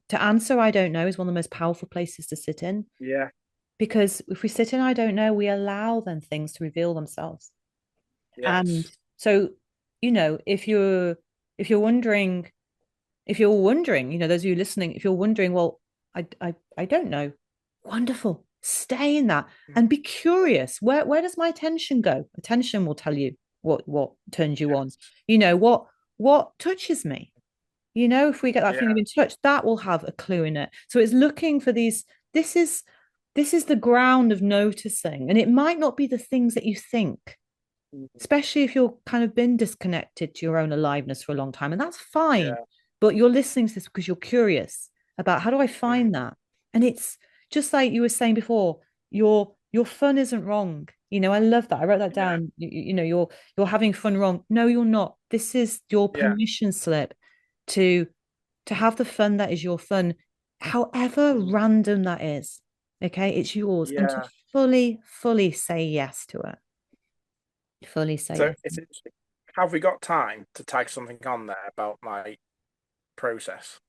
To answer I don't know is one of the most powerful places to sit in. yeah, Because if we sit in I don't know, we allow then things to reveal themselves. And yes, so, if you're wondering, those of you listening, if you're wondering, well, I don't know. Wonderful. Stay in that and be curious. Where does my attention go? Attention will tell you what turns you on. yes, What touches me. If we get that feeling yeah, of being touched, that will have a clue in it. So it's looking for these. This is this is the ground of noticing, and it might not be the things that you think, mm, especially if you're kind of been disconnected to your own aliveness for a long time, and that's fine. yeah, But you're listening to this because you're curious about how do I mm, find that, and it's just like you were saying before. Your fun isn't wrong. I love that. I wrote that yeah, down. You're having fun wrong. No, you're not. This is your yeah, permission slip to to have the fun that is your fun, however mm, random that is. Okay, it's yours, and to yeah. fully say yes to it. Fully say So yes. it's interesting. Have we got time to tag something on there about my process?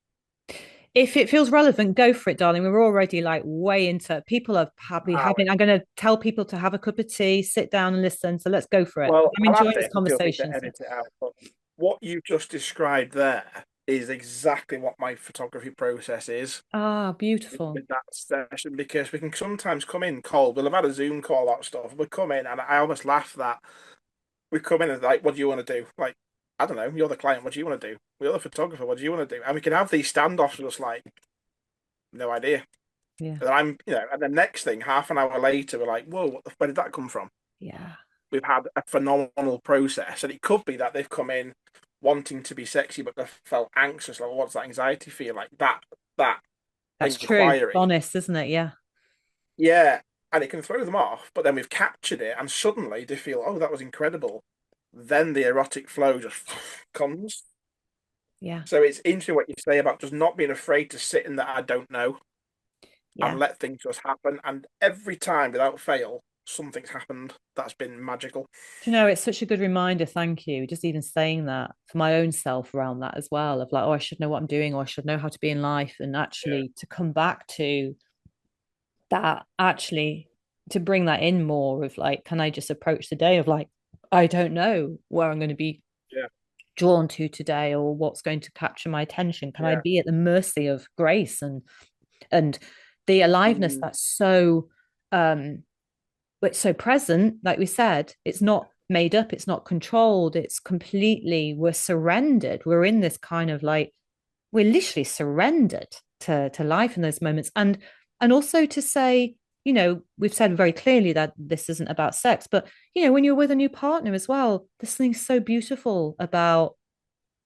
If it feels relevant, go for it, darling. We're already like way into people are happy Are we? having. I'm going to tell people to have a cup of tea, sit down and listen. So let's go for it. Well, I'm I'll enjoying add this it and feel free conversation. to So. edit it out. But what you just described there is exactly what my photography process is Ah, with beautiful. with that session, because we can sometimes come in cold. We'll have had a Zoom call, that stuff. We come in and I almost laugh that we come in and like, what do you want to do? Like, I don't know, you're the client, what do you want to do? You're the photographer, what do you want to do? And we can have these standoffs just like, no idea. Yeah. And and the next thing, half an hour later, we're like, whoa, where did that come from? Yeah. We've had a phenomenal process. And it could be that they've come in wanting to be sexy, but they've felt anxious. Like, what's that anxiety feel like? That That's true. inquiry. Honest, isn't it? Yeah. Yeah. And it can throw them off, but then we've captured it, and suddenly they feel, oh, that was incredible. Then the erotic flow just comes. Yeah. So it's interesting what you say about just not being afraid to sit in that I don't know and Yeah. let things just happen. And every time, without fail, something's happened that's been magical. Do you know, it's such a good reminder. Thank you. Just even saying that for my own self around that as well, of like, oh, I should know what I'm doing, or I should know how to be in life. And Yeah, actually to come back to that, actually to bring that in more of like, can I just approach the day of like, I don't know where I'm going to be yeah, drawn to today or what's going to capture my attention. Can I yeah. be at the mercy of grace and the aliveness Mm, that's so but so present, like we said, it's not made up, it's not controlled, it's completely, we're surrendered. We're in this kind of like, we're literally surrendered to life in those moments. And also to say, we've said very clearly that this isn't about sex, but when you're with a new partner as well, there's something so beautiful about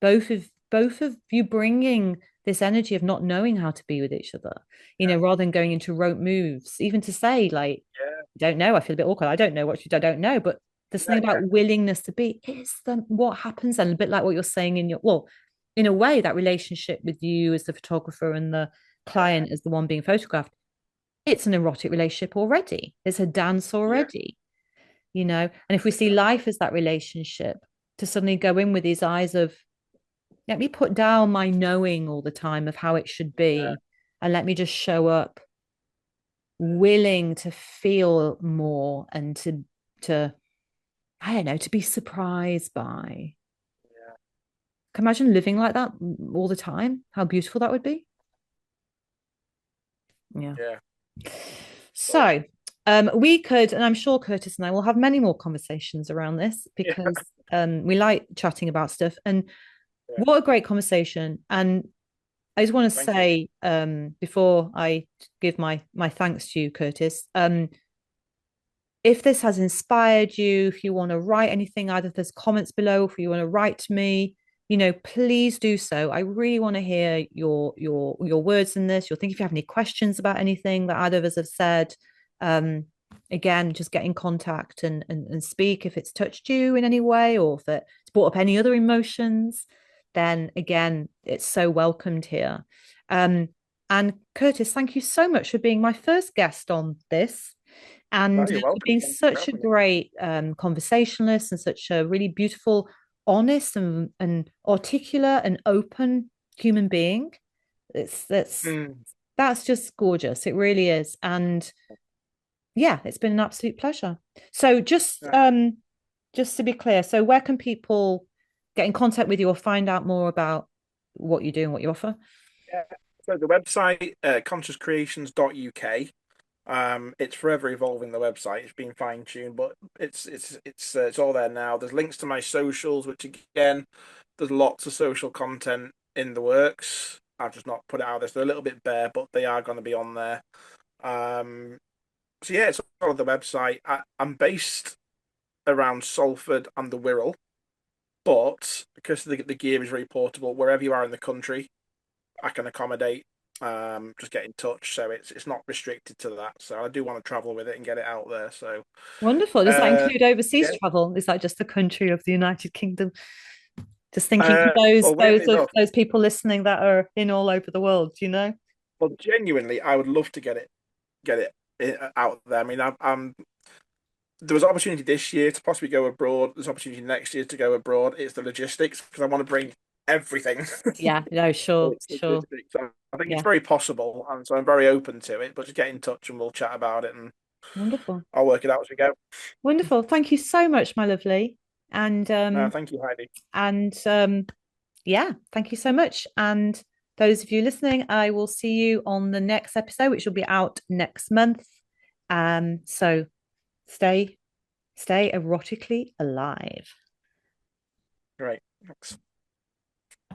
both of you bringing this energy of not knowing how to be with each other, yeah, rather than going into rote moves, even to say like, yeah, I don't know, I feel a bit awkward, I don't know what I don't know, but there's yeah, something yeah, about willingness to be. It's the what happens, and a bit like what you're saying in your, well, in a way, that relationship with you as the photographer and the yeah, client as the one being photographed, it's an erotic relationship already. It's a dance yeah, already, and if we see life as that relationship, to suddenly go in with these eyes of, let me put down my knowing all the time of how it should yeah, be, and let me just show up willing to feel more and to I don't know, to be surprised by. yeah, Can you imagine living like that all the time? How beautiful that would be. Yeah. yeah. So, So we could, and I'm sure Curtis and I will have many more conversations around this yeah, because we like chatting about stuff. And Yeah. What a great conversation. And I just want to Thank you. say, before I give my thanks to you, Curtis, if this has inspired you, if you want to write anything, either there's comments below, if you want to write to me, please do so. I really want to hear your words in this. You'll think if you have any questions about anything that either of us have said. Um, Again, just get in contact and speak if it's touched you in any way, or if it's brought up any other emotions, then again, it's so welcomed here. Um, and Curtis, thank you so much for being my first guest on this, No, and you're welcome. being Thank you for such a having me. great conversationalist and such a really beautiful, honest and articulate and open human being. It's Mm. that's just gorgeous. It really is. And yeah, it's been an absolute pleasure. So Yeah. just to be clear, so where can people get in contact with you or find out more about what you do and what you offer? Yeah. So the website, consciouscreations.uk. It's forever evolving. The website, it's been fine tuned, but it's all there now. There's links to my socials, which again, there's lots of social content in the works. I've just not put it out there. So they're a little bit bare, but they are going to be on there. Um, so yeah, it's all on the website. I'm based around Salford and the Wirral, but because the gear is very portable, wherever you are in the country, I can accommodate. Just get in touch, so it's not restricted to that. So I do want to travel with it and get it out there. So Wonderful. Does that uh, include overseas yeah, travel? Is that just the country of the United Kingdom? Just thinking for those well, weirdly enough, those people listening that are in all over the world. well, genuinely, I would love to get it out there. I mean, there was opportunity this year to possibly go abroad. There's opportunity next year to go abroad. It's the logistics because I want to bring everything. Yeah, no, sure, It's sure. logistics. So I think it's Yeah. very possible, and so I'm very open to it. But just get in touch and we'll chat about it, and Wonderful. I'll work it out as we go. Wonderful. Thank you so much, my lovely. And Thank you, Heidi. yeah, thank you so much. And those of you listening, I will see you on the next episode, which will be out next month. So stay erotically alive. Great. Thanks.